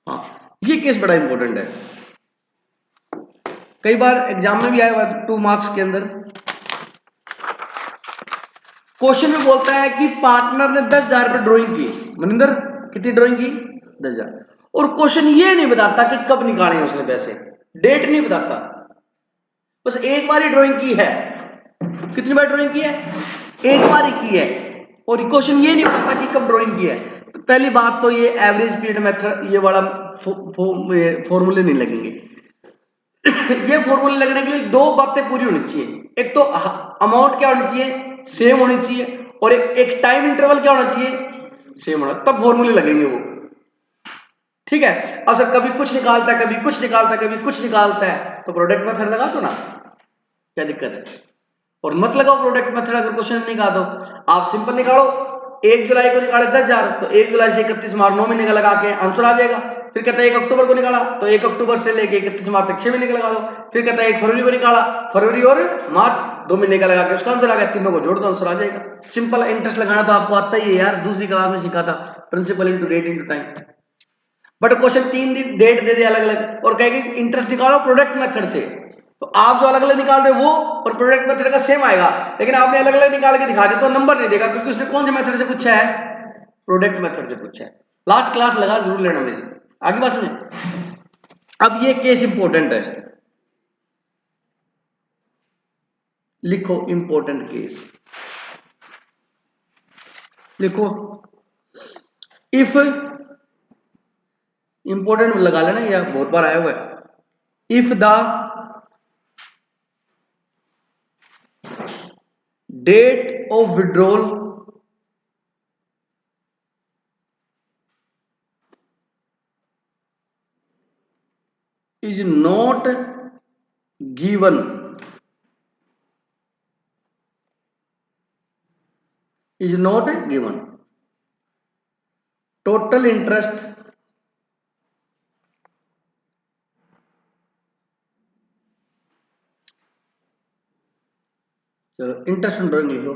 हाँ ये केस बड़ा इंपॉर्टेंट है, कई बार एग्जाम में भी आया हुआ 2 मार्क्स के अंदर। क्वेश्चन में बोलता है कि पार्टनर ने 10,000 रुपये ड्रॉइंग की, मनिंदर कितनी ड्रॉइंग की? 10,000। और क्वेश्चन ये नहीं बताता कि कब निकाले उसने पैसे, डेट नहीं बताता, बस एक बार ही ड्रॉइंग की है। कितनी बार ड्रॉइंग की है? एक बार ही की है। और क्वेश्चन ये नहीं बताता कि कब ड्रॉइंग की है। तो पहली बात तो ये एवरेज पीरियड मेथड, ये वाला फॉर्मूले नहीं लगेंगे। ये फॉर्मूले लगने के लिए दो बातें पूरी होनी चाहिए, एक तो अमाउंट क्या होनी चाहिए, सेम होनी चाहिए, और एक टाइम इंटरवल क्या होना चाहिए, सेम होना, तब फॉर्मूले लगेंगे वो, ठीक है? अब सर कभी कुछ निकालता है, कभी कुछ निकालता है, कभी कुछ निकालता है, तो प्रोडक्ट मेथड लगा दो ना, क्या दिक्कत है? और मत लगाओ प्रोडक्ट मेथड अगर क्वेश्चन नहीं निकाल दो। आप सिंपल निकालो, 1 जुलाई को निकाले 10,000, तो 1 जुलाई से 31 मार्च 9 महीने का लगा के आंसर आ जाएगा। फिर कहता है 1 अक्टूबर को निकाला, तो 1 अक्टूबर से लेके 31 मार्च तक 6 महीने का लगा दो। फिर कहता है 1 फरवरी को निकाला, फरवरी और मार्च 2 महीने का लगा के उसका आंसर आ गया, तीनों को जोड़ दो आंसर आ जाएगा। सिंपल। इंटरेस्ट लगाना तो आपको आता ही है यार, दूसरी क्लास में सीखा था, principle into rate into time. But question 3 दिन डेट दे दे अलग अलग, और कहेंगे इंटरेस्ट निकालो प्रोडक्ट मेथड से, तो आप जो अलग अलग निकाल रहे हो वो और प्रोडक्ट मेथड का सेम आएगा, लेकिन आपने अलग अलग निकाल के दिखा दिया तो नंबर नहीं देगा, क्योंकि उसने कौन से मेथड से पूछा है, प्रोडक्ट मेथड से पूछा है। लास्ट क्लास लगा जरूर लेना मेरी, आगे बात सुनिए। अब ये केस इंपॉर्टेंट है, लिखो इंपॉर्टेंट केस, लिखो। इफ इंपॉर्टेंट लगा लेना, यह बहुत बार आया हुआ है। If the date of withdrawal is not given, is not given, total interest चलो इंटरेस्ट ऑन ड्राइंग लिख लो,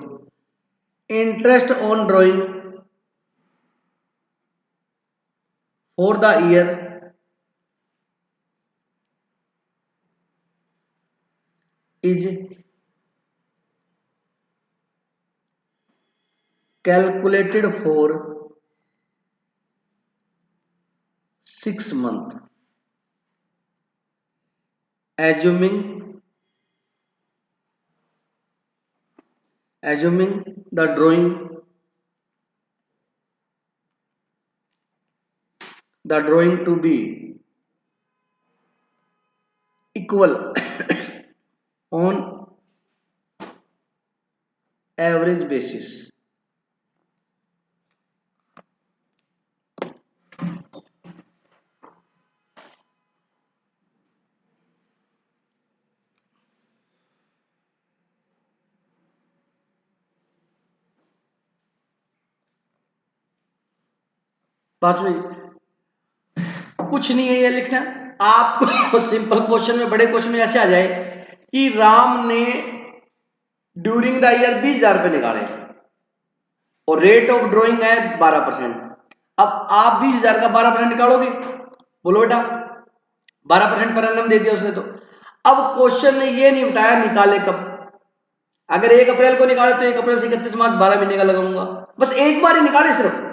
interest on drawing for the year is calculated for 6 months, assuming the drawing to be equal on average basis। बात में कुछ नहीं है ये लिखना आपको। सिंपल क्वेश्चन में, बड़े क्वेश्चन में ऐसे आ जाए कि राम ने ड्यूरिंग द ईयर 20,000 रुपए निकाले और रेट ऑफ ड्रॉइंग है 12%। अब आप 20,000 का 12% निकालोगे, बोलो बेटा, 12% पर एनम दे दिया उसने। तो अब क्वेश्चन ने ये नहीं बताया निकाले कब। अगर 1 अप्रैल को निकाले तो 1 अप्रैल से 31 मार्च 12 महीने का लगाऊंगा, बस एक बार ही निकाले सिर्फ।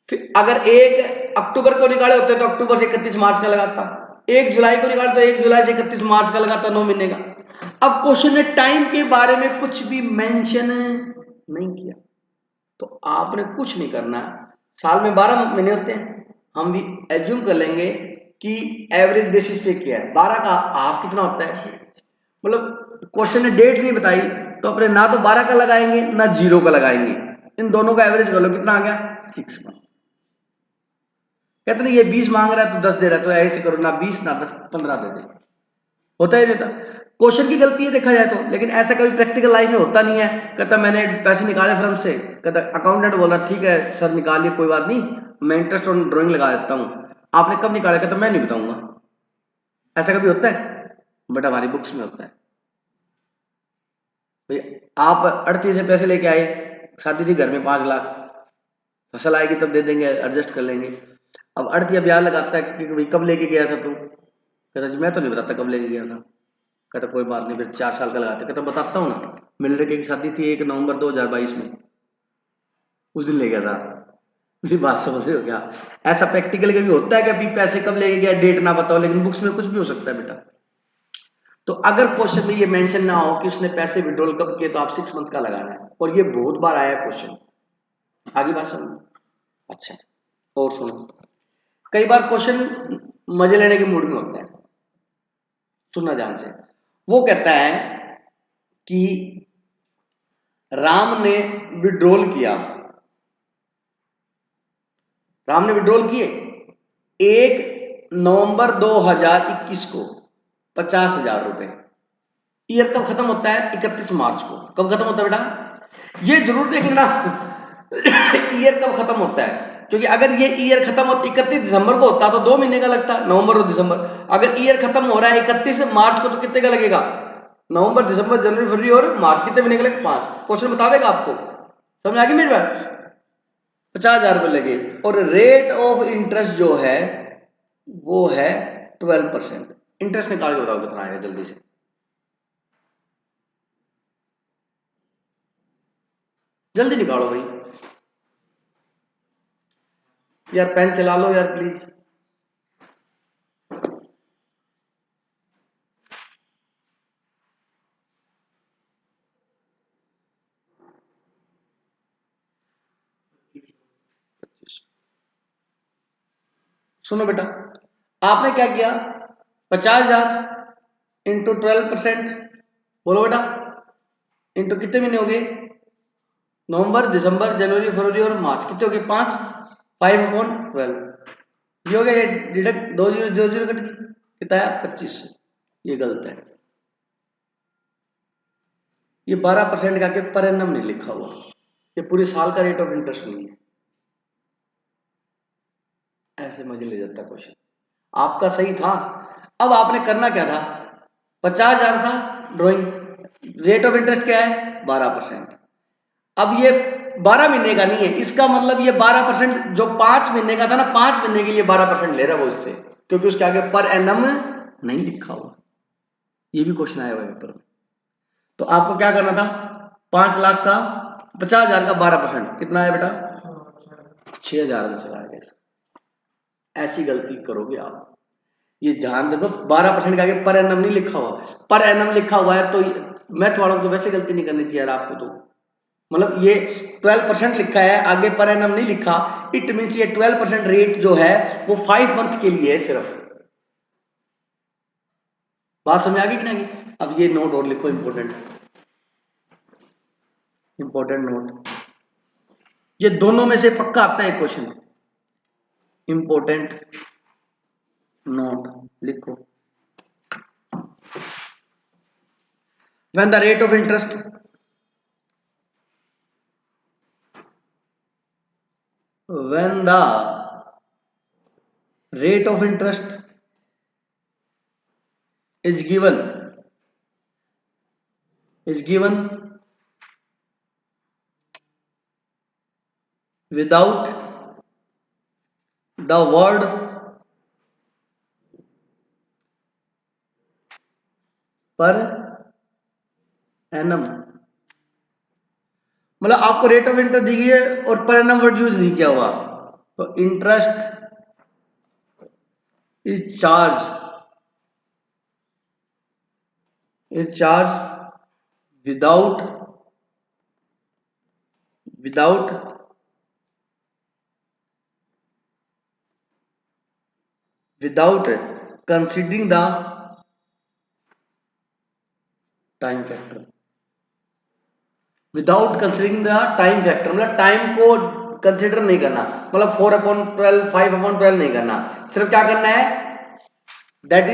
फिर अगर 1 अक्टूबर को निकाले होते तो अक्टूबर से 31 मार्च का लगाता, 1 जुलाई को निकाले तो 1 जुलाई से 31 मार्च का लगाता, 9 महीने का। अब क्वेश्चन ने टाइम के बारे में कुछ भी मेंशन नहीं किया, तो आपने कुछ नहीं करना। साल में 12 महीने होते हैं, हम भी एज्यूम कर लेंगे कि एवरेज बेसिस पे किया है, 12 का हाफ कितना होता है, मतलब क्वेश्चन ने डेट नहीं बताई तो अपने ना तो 12 का लगाएंगे ना 0 का लगाएंगे, इन दोनों का एवरेज कर लो, कितना आ गया 6 मंथ। कहते ना ये 20 मांग रहा है तो 10 दे रहा है, तो ऐसे करो ना 20 ना 10, 15 दे दे। होता ही नहीं था, क्वेश्चन की गलती है देखा जाए तो, लेकिन ऐसा कभी प्रैक्टिकल लाइफ में होता नहीं है। कहता मैंने पैसे निकाले फर्म से, कहता अकाउंटेंट बोला ठीक है सर निकालिए कोई बात नहीं, मैं इंटरेस्ट ऑन ड्राइंग लगा देता हूँ। आपने कब निकाला? कहता मैं नहीं बताऊंगा। ऐसा कभी होता है? बट हमारी बुक्स में होता है। भाई आप 38 से पैसे लेके आए, शादी थी घर में 5 लाख, फसल आएगी तब दे देंगे, एडजस्ट कर लेंगे। अब 38 ब्याज लगाता है कि भाई कब लेके गया था तू? कहता जी मैं तो नहीं बताता कब लेके गया था। कहता कोई बात नहीं, फिर 4 साल का लगाते। कहता बताता हूँ ना, मेरे लड़के की शादी थी 1 नवंबर 2022 में, उस दिन ले गया था। मेरी बात समझ रहे हो क्या? ऐसा प्रैक्टिकल कभी होता है कि अभी पैसे कब लेके गया डेट ना बताओ, लेकिन बुक्स में कुछ भी हो सकता है बेटा। तो अगर क्वेश्चन में ये मेंशन ना हो कि उसने पैसे विड्रॉल कब किए, तो आप 6 मंथ का लगाना है, और ये बहुत बार आया क्वेश्चन। आगे बात समझ? अच्छा, और सुनो, कई बार क्वेश्चन मजे लेने के मूड में होता है, सुनना ध्यान से। वो कहता है कि राम ने विड्रॉल किया, राम ने विड्रॉल किए 1 नवंबर 2021 को 50,000 रुपए। ईयर कब खत्म होता है? 31 मार्च को। कब खत्म होता है बेटा? ये जरूर देख लेना ईयर कब खत्म होता है, क्योंकि अगर ये ईयर खत्म होता 31 दिसंबर को होता तो 2 महीने का लगता, नवंबर और दिसंबर। अगर ईयर खत्म हो रहा है 31 मार्च को, तो कितने का लगेगा? नवंबर, दिसंबर, जनवरी, फरवरी और मार्च, कितने महीने का लगेगा? 5। क्वेश्चन बता देगा आपको। समझ आ गई मेरी बात? 50,000 रुपए लगे, और रेट ऑफ इंटरेस्ट जो है वो है 12%। इंटरेस्ट निकाल के बताओ कितना आएगा जल्दी से। जल्दी निकालो भाई यार, पेन चला लो यार प्लीज। सुनो बेटा, आपने क्या किया? 50,000 इंटू 12%, बोलो बेटा, इंटू कितने महीने हो गए? नवंबर, दिसंबर, जनवरी, फरवरी और मार्च। कितने हो गए? 5। 5/12 ये हो गया। ये डिडक्ट 2 जीरो कट कितना है? 25। ये गलत है, ये 12% का के पर एनम नहीं लिखा हुआ, ये पूरे साल का रेट ऑफ इंटरेस्ट नहीं है। ऐसे मजे ले जाता क्वेश्चन। आपका सही था, अब आपने करना क्या था? 50,000 था ड्राइंग, रेट ऑफ इंटरेस्ट क्या है? 12%। अब ये 12 महीने का नहीं है, इसका मतलब ये 12% जो 5 महीने का था ना, 5 महीने के लिए 12% ले रहा है वो इससे, क्योंकि उसके आगे पर एनम नहीं लिखा हुआ। ये भी क्वेश्चन आया हुआ है पेपर में। तो आपको क्या करना था? 5 लाख का 50,000 का 12%, कितना है बेटा? 6,000 में चला गया। ऐसी गलती करोगे आप, ये ध्यान देखो। 12% का आगे पर एनम नहीं लिखा हुआ, पर एनम लिखा हुआ है तो मैथ वालों को तो वैसे गलती नहीं करनी चाहिए यार आपको। तो मतलब ये 12% लिखा है, आगे पर एनम नहीं लिखा, इट मींस ये 12% रेट जो है वो 5 मंथ के लिए है सिर्फ। बात समझ आ गई कि नहीं? अब ये नोट और लिखो, इंपॉर्टेंट इंपॉर्टेंट नोट, ये दोनों में से पक्का आता है क्वेश्चन। इंपॉर्टेंट नोट लिखो। When the rate of interest when the rate of interest is given without the word per annum, मतलब आपको रेट ऑफ इंटरेस्ट दी गई है और पर एनम वर्ड यूज नहीं किया हुआ, तो interest is charge without without without considering the time factor. Without considering the time factor, मतलब टाइम को कंसिडर नहीं करना, मतलब 4/12 5/12 नहीं करना, सिर्फ क्या करना है, दैट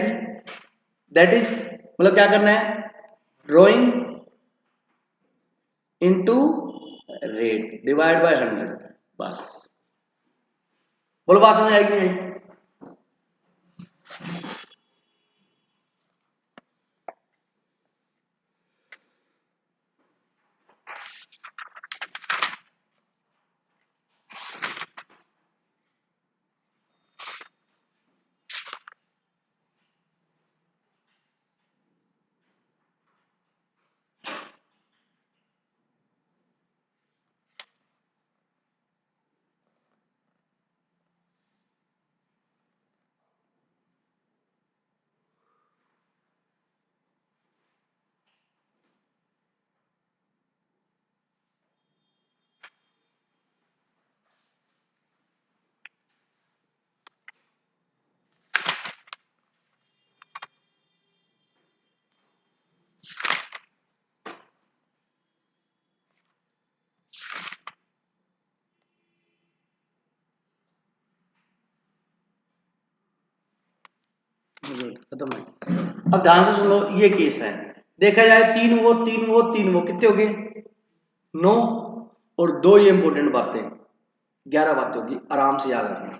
इज मतलब क्या करना है, drawing into rate divide by 100, बस। बोलो बात समझ आएगी नहीं? खत्म है। अब ध्यान से सुन लो, ये केस है, देखा जाए 3 वो कितने हो गए, 9, और 2 ये इंपॉर्टेंट बातें, 11 बातें होगी, आराम से याद रखना।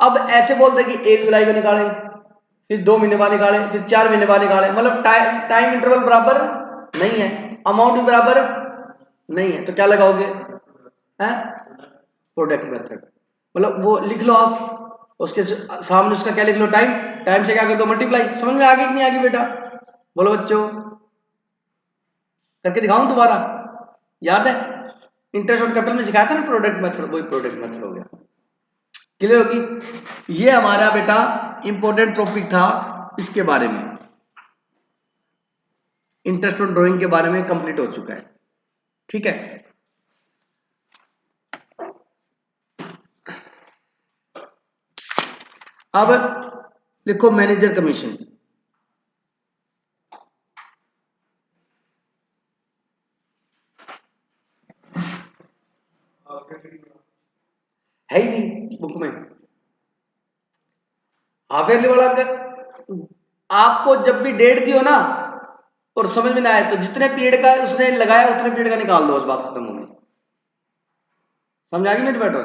अब ऐसे बोलते कि 1 जुलाई को निकाले, फिर 2 महीने बाद निकाले, फिर 4 महीने बाद निकाले, मतलब टाइम इंटरवल बराबर नहीं है, अमाउंट भी बराबर नहीं है, तो क्या लगाओगे, है प्रोडक्ट मेथड, मतलब वो लिख लो आप, उसके सामने उसका क्या लिख लो, टाइम, टाइम से क्या कर दो मल्टीप्लाई। समझ में आ गई कि नहीं आ गई बेटा? बोलो बच्चों, करके दिखाऊं दोबारा, याद है? इंटरेस्ट ऑन कैपिटल में सिखाया था ना प्रोडक्ट मेथड, वही प्रोडक्ट मेथड हो गया। क्लियर होगी? ये हमारा बेटा इंपॉर्टेंट टॉपिक था, इसके बारे में इंटरेस्ट ऑन ड्राइंग के बारे में कंप्लीट हो चुका है, ठीक है। अब लिखो मैनेजर कमीशन, है ही नहीं बुक में हाफ ईयरली वाला। आपको जब भी डेट दी हो ना और समझ में ना आए, तो जितने पीरियड का उसने लगाया उतने पीरियड का निकाल दो, उस बात खत्म होगी। समझ आ गई मेरी बेटा?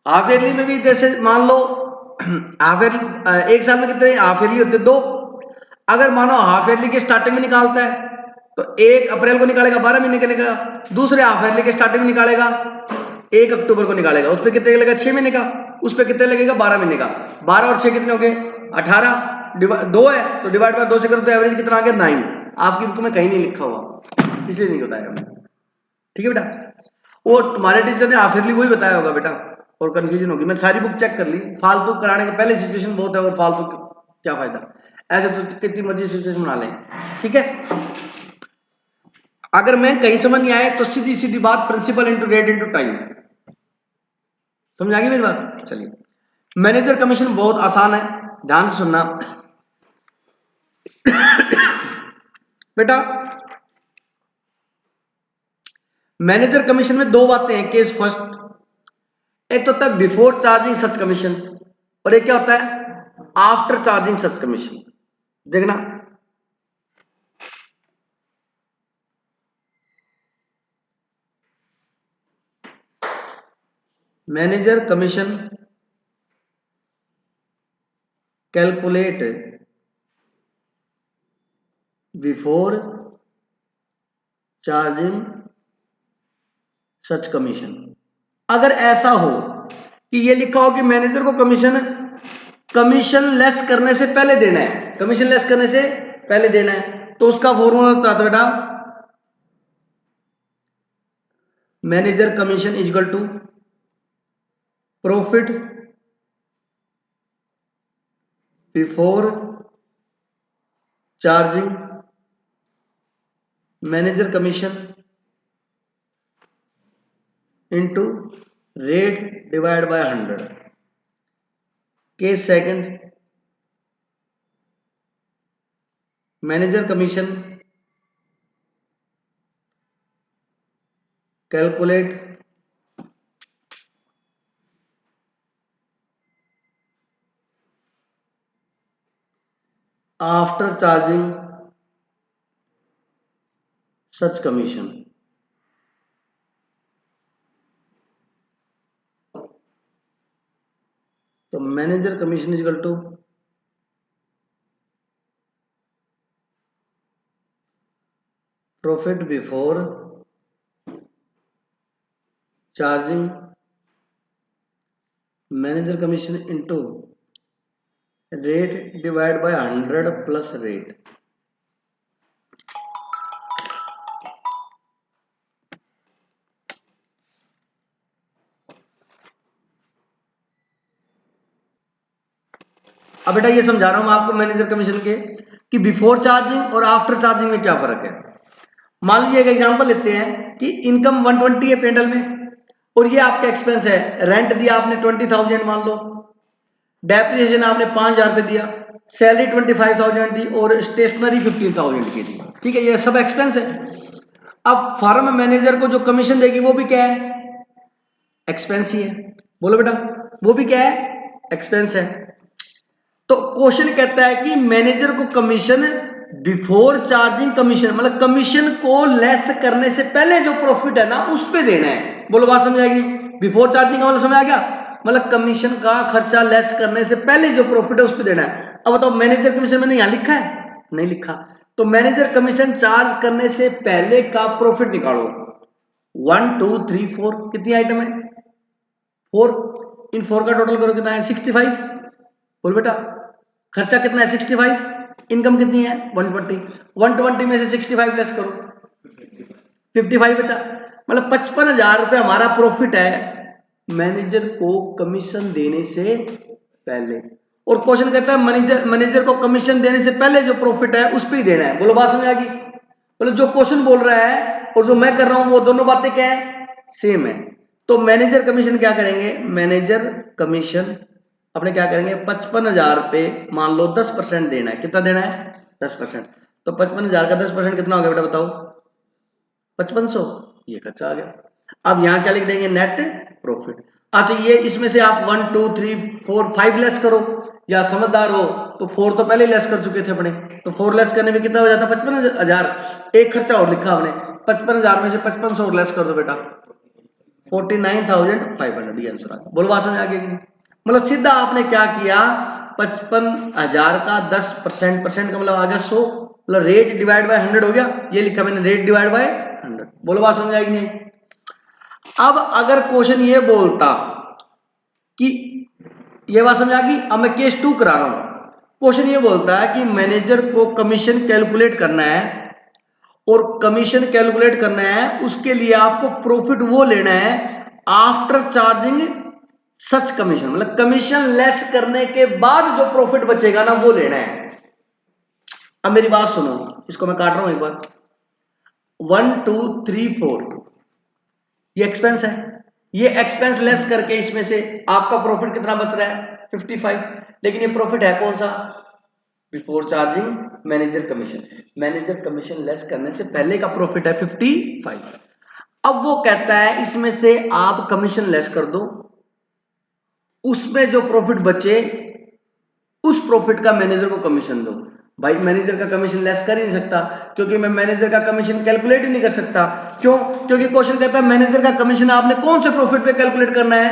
हाफ ईयरली में भी जैसे मान लो हाफ ईयरली, एक साल में कितने हाफ ईयरली होते, 2। अगर मानो हाफ ईयरली के स्टार्टिंग में निकालता है तो 1 अप्रैल को निकालेगा, 12 महीने के निकालेगा। दूसरे हाफ ईयरली के स्टार्टिंग में निकालेगा, 1 अक्टूबर को निकालेगा, उस पर कितने लगेगा, 6 महीने का, उस पर कितने लगेगा, 12 महीने का। 12 और 6 कितने हो गए, 18, 2 है तो डिवाइड बाय 2 से करो तो एवरेज कितना आ गया, 9। आपकी बुक में कहीं नहीं लिखा हुआ, इसलिए नहीं बताया हमने, ठीक है बेटा? वो तुम्हारे टीचर ने हाफ ईयरली वही बताया होगा बेटा, और कंफ्यूजन होगी। मैं सारी बुक चेक कर ली, फालतू कराने का पहले सिचुएशन बहुत है, और फालतू क्या फायदा, ऐसे तो कितनी मर्जी सिचुएशन बना लें, ठीक है। अगर मैं कहीं समझ नहीं आए तो सीधी सीधी बात, principle into rate into time. समझ आ गई मेरी बात? चलिए, मैनेजर कमीशन बहुत आसान है, ध्यान से सुनना बेटा। मैनेजर कमीशन में 2 बातें हैं, केस फर्स्ट, एक तो होता है बिफोर चार्जिंग सच कमीशन, और एक क्या होता है, आफ्टर चार्जिंग सच कमीशन। देखना, manager commission calculate before charging such commission. अगर ऐसा हो कि ये लिखा हो कि मैनेजर को कमीशन लेस करने से पहले देना है, कमीशन लेस करने से पहले देना है, तो उसका फॉर्मूला होता है बेटा, manager commission is equal to profit before charging manager commission into rate divide by 100। Case second, manager commission calculate after charging such commission. तो manager commission is equal to profit before charging manager commission into rate divide by 100 plus rate. अब बेटा ये समझा रहा हूं मैं आपको मैनेजर कमीशन के कि बिफोर चार्जिंग और आफ्टर चार्जिंग में क्या फर्क है। मान लीजिए एक एग्जांपल लेते हैं कि इनकम 120 है पेंडल में और ये आपका एक्सपेंस है। रेंट दिया आपने 20,000 मान लो, डेप्रिसिएशन आपने 5,000 रुपये दिया, सैलरी 25,000 दी और स्टेशनरी 15,000 की दी। ठीक है, ये सब एक्सपेंस है। अब फर्म मैनेजर को जो कमीशन देगी वो भी क्या है, एक्सपेंस ही है। बोलो बेटा, वो भी क्या है, एक्सपेंस है। तो क्वेश्चन कहता है कि मैनेजर को कमीशन बिफोर चार्जिंग कमीशन, मतलब कमीशन को लेस करने से पहले जो प्रॉफिट है ना उस पे देना है। बोलो बात समझ आएगी। बिफोर चार्जिंग का मतलब समझ आ गया, मतलब कमीशन का खर्चा लेस करने से पहले जो प्रॉफिट है उस पे देना है। अब बताओ मैनेजर कमीशन मैंने यहां लिखा है, नहीं लिखा। तो मैनेजर कमीशन चार्ज करने से पहले का प्रॉफिट निकालो। 1 2 3 4 कितनी आइटम है, 4। इन 4 का टोटल करो कितना है, 65। बोल बेटा खर्चा कितना है, 65। इनकम कितनी है, 120। 120 में से 65 लेस करो, 55 बचा। मतलब 55,000 रुपये हमारा प्रॉफिट है मैनेजर को कमीशन देने से पहले। और क्वेश्चन कहता है मैनेजर को कमीशन देने से पहले जो प्रॉफिट है उस पर ही देना है। बोलो बात समझ आ गई। बोलो जो क्वेश्चन बोल रहा है और जो मैं कर रहा हूं वो दोनों बातें क्या है, सेम है। तो मैनेजर कमीशन क्या करेंगे, मैनेजर कमीशन अपने क्या करेंगे, 55,000 रुपये मान लो 10% देना है। कितना देना है, 10%। तो 55,000 का 10% कितना हो गया बेटा बताओ, 5500। ये खर्चा आ गया। अब यहां क्या लिख देंगे, नेट प्रॉफिट। अच्छा ये इसमें से आप 1 2 3 4 5 लेस करो, या समझदार हो तो 4 तो पहले लेस कर चुके थे अपने, तो 4 लेस करने में कितना हो जाता, 55,000। एक खर्चा और लिखा हमने, 55,000 में से 5500 और लेस कर दो बेटा, 49,500। ये आंसर आ गया। बोलो बात समझ आ गई। मतलब सीधा आपने क्या किया, 55,000 का 10%, परसेंट का मतलब आ गया 100, मतलब रेट डिवाइड बाय 100 हो गया। ये लिखा मैंने, रेट डिवाइड बाय 100। बोलो बात समझ आएगी नहीं। अब अगर क्वेश्चन ये बोलता कि, ये बात समझ आ गई। अब मैं केस 2 करा रहा हूं। क्वेश्चन ये बोलता है कि मैनेजर को कमीशन कैलकुलेट करना है, और कमीशन कैलकुलेट करना है उसके लिए आपको प्रॉफिट वो लेना है आफ्टर चार्जिंग सच कमीशन, मतलब कमीशन लेस करने के बाद जो प्रॉफिट बचेगा ना वो लेना है। अब मेरी बात सुनो, इसको मैं काट रहा हूं एक बार। 1 2 3 4 ये एक्सपेंस है, ये एक्सपेंस लेस करके इसमें से आपका प्रॉफिट कितना बच रहा है, 55। लेकिन ये प्रॉफिट है कौन सा, before charging manager commission. Manager commission less करने से पहले का प्रॉफिट है 55। अब वो कहता है इसमें से आप कमीशन लेस कर दो, उसमें जो प्रॉफिट बचे उस प्रॉफिट का मैनेजर को कमीशन दो। भाई मैनेजर का कमीशन लेस कर ही नहीं सकता, क्योंकि मैं मैनेजर का कमीशन कैलकुलेट ही नहीं कर सकता। क्यों, क्योंकि क्वेश्चन कहता है मैनेजर का कमीशन आपने कौन से प्रॉफिट पे कैलकुलेट करना है,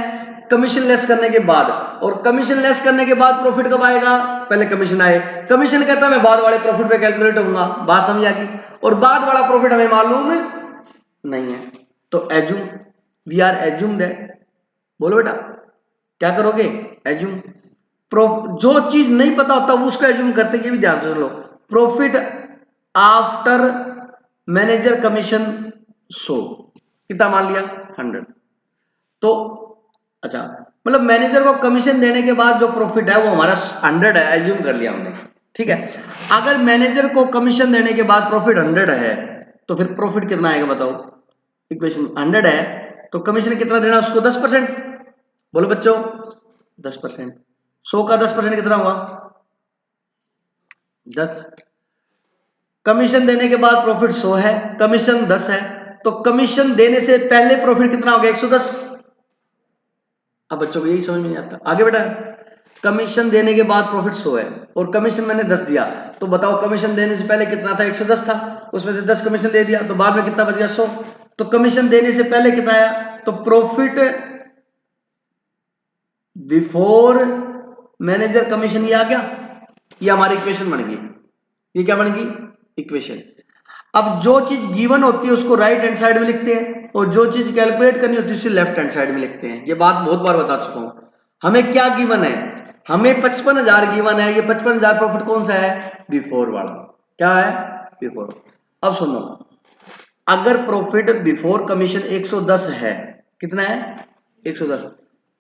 कमीशन लेस करने के बाद। और कमीशन लेस करने के बाद प्रॉफिट कब आएगा, पहले कमीशन आए। कमीशन कहता है मैं बाद वाले प्रॉफिट पे कैलकुलेट होऊंगा। बात समझ आ गई। और बाद वाला प्रॉफिट हमें मालूम नहीं है, तो assume, we are assume that. बोलो बेटा क्या करोगे, एज्यूम। जो चीज नहीं पता होता वो उसको एज्यूम करते, ये भी ध्यान से लो। प्रॉफिट आफ्टर मैनेजर कमीशन 100, कितना मान लिया, 100। तो अच्छा, मतलब मैनेजर को कमीशन देने के बाद जो प्रॉफिट है वो हमारा 100 है, एज्यूम कर लिया हमने। ठीक है, अगर मैनेजर को कमीशन देने के बाद प्रॉफिट 100 है तो फिर प्रॉफिट कितना आएगा बताओ। इक्वेशन 100 है तो कमीशन कितना देना उसको, 10%। बोलो बच्चों 10%। 100 का 10% कितना हुआ, 10। कमीशन देने के बाद प्रॉफिट 100 है, कमीशन 10 है, तो कमीशन देने से पहले प्रॉफिट कितना हो गया 110। अब बच्चों को यही समझ में नहीं आता। आगे बेटा, कमीशन देने के बाद प्रॉफिट 100 है और कमीशन मैंने 10 दिया, तो बताओ कमीशन देने से पहले कितना था 110 था, उसमें से 10 कमीशन दे दिया तो बाद में कितना बच गया 100। तो कमीशन देने से पहले कितना आया, तो प्रॉफिट बिफोर मैनेजर कमीशन ये आ गया, ये हमारी इक्वेशन बन गई। ये क्या बन गई, इक्वेशन। अब जो चीज गिवन होती है उसको राइट हैंड साइड में लिखते हैं और जो चीज कैलकुलेट करनी होती है उसे लेफ्ट हैंड साइड में लिखते हैं। ये बात बहुत बार बता चुका हूं। हमें क्या गिवन है, हमें 55,000 गिवन है। ये 55,000 प्रॉफिट कौन सा है, बिफोर वाला। क्या है, बिफोर। अब सुनो, अगर प्रॉफिट बिफोर कमीशन 110 है, कितना है 110,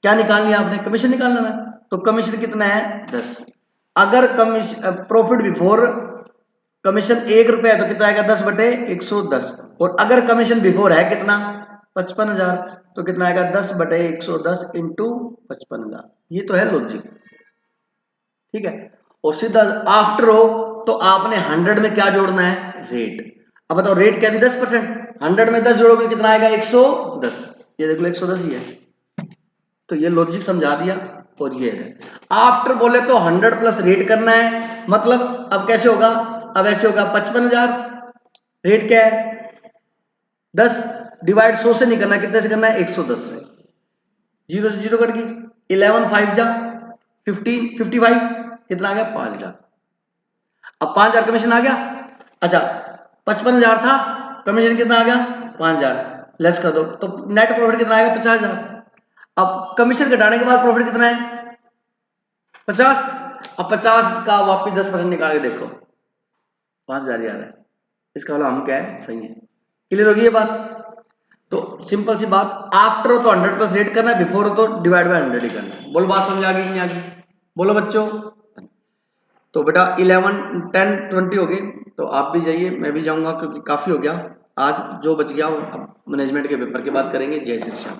क्या निकाल लिया आपने, कमीशन निकालना है, तो कमीशन कितना है 10। अगर कमीशन प्रॉफिट बिफोर कमीशन 1 रुपया है तो कितना आएगा 10 बटे 110। और अगर कमीशन बिफोर है कितना 55,000 तो कितना आएगा 10 बटे 110 इंटू 55,000। ये तो है लॉजिक, ठीक है। और सीधा आफ्टर हो तो आपने 100 में क्या जोड़ना है, रेट। अब बताओ रेट क्या थी 10%, 100 में 10 जोड़ोगे कितना आएगा 110। ये देख लो 110 ही है। तो ये लॉजिक समझा दिया। और ये है आफ्टर बोले तो 100 प्लस रेट करना है, मतलब अब कैसे होगा, अब ऐसे होगा 55,000 रेट क्या है 10 डिवाइड 100 से नहीं करना, कितने से करना है 110 से। 0 से 0 कट गई, 11 5 जा 15 55 कितना आ गया 5,000। अब 5,000 कमीशन आ गया। अच्छा 55,000 था, कमीशन कितना आ गया 5,000, लेस कर दो तो नेट प्रॉफिट कितना आएगा 50,000। अब कमीशन घटाने के बाद प्रॉफिट कितना है 50। अब 50 का वापिस 10% निकाल के देखो 5,000 आ रहा है। इसका वाला हम क्या है, सही है। क्लियर होगी ये बात। तो सिंपल सी बात, आफ्टर हो तो 100 प्लस रेट करना है, बिफोर हो तो डिवाइड बाय 100 ही करना है। बोलो बात समझ आ गई कि नहीं आ गई, बोलो बच्चों। तो बेटा 11 10 20 हो गए, तो आप भी जाइए, मैं भी जाऊंगा क्योंकि काफी हो गया आज। जो बच गया अब मैनेजमेंट के पेपर के बाद करेंगे। जय श्री श्याम।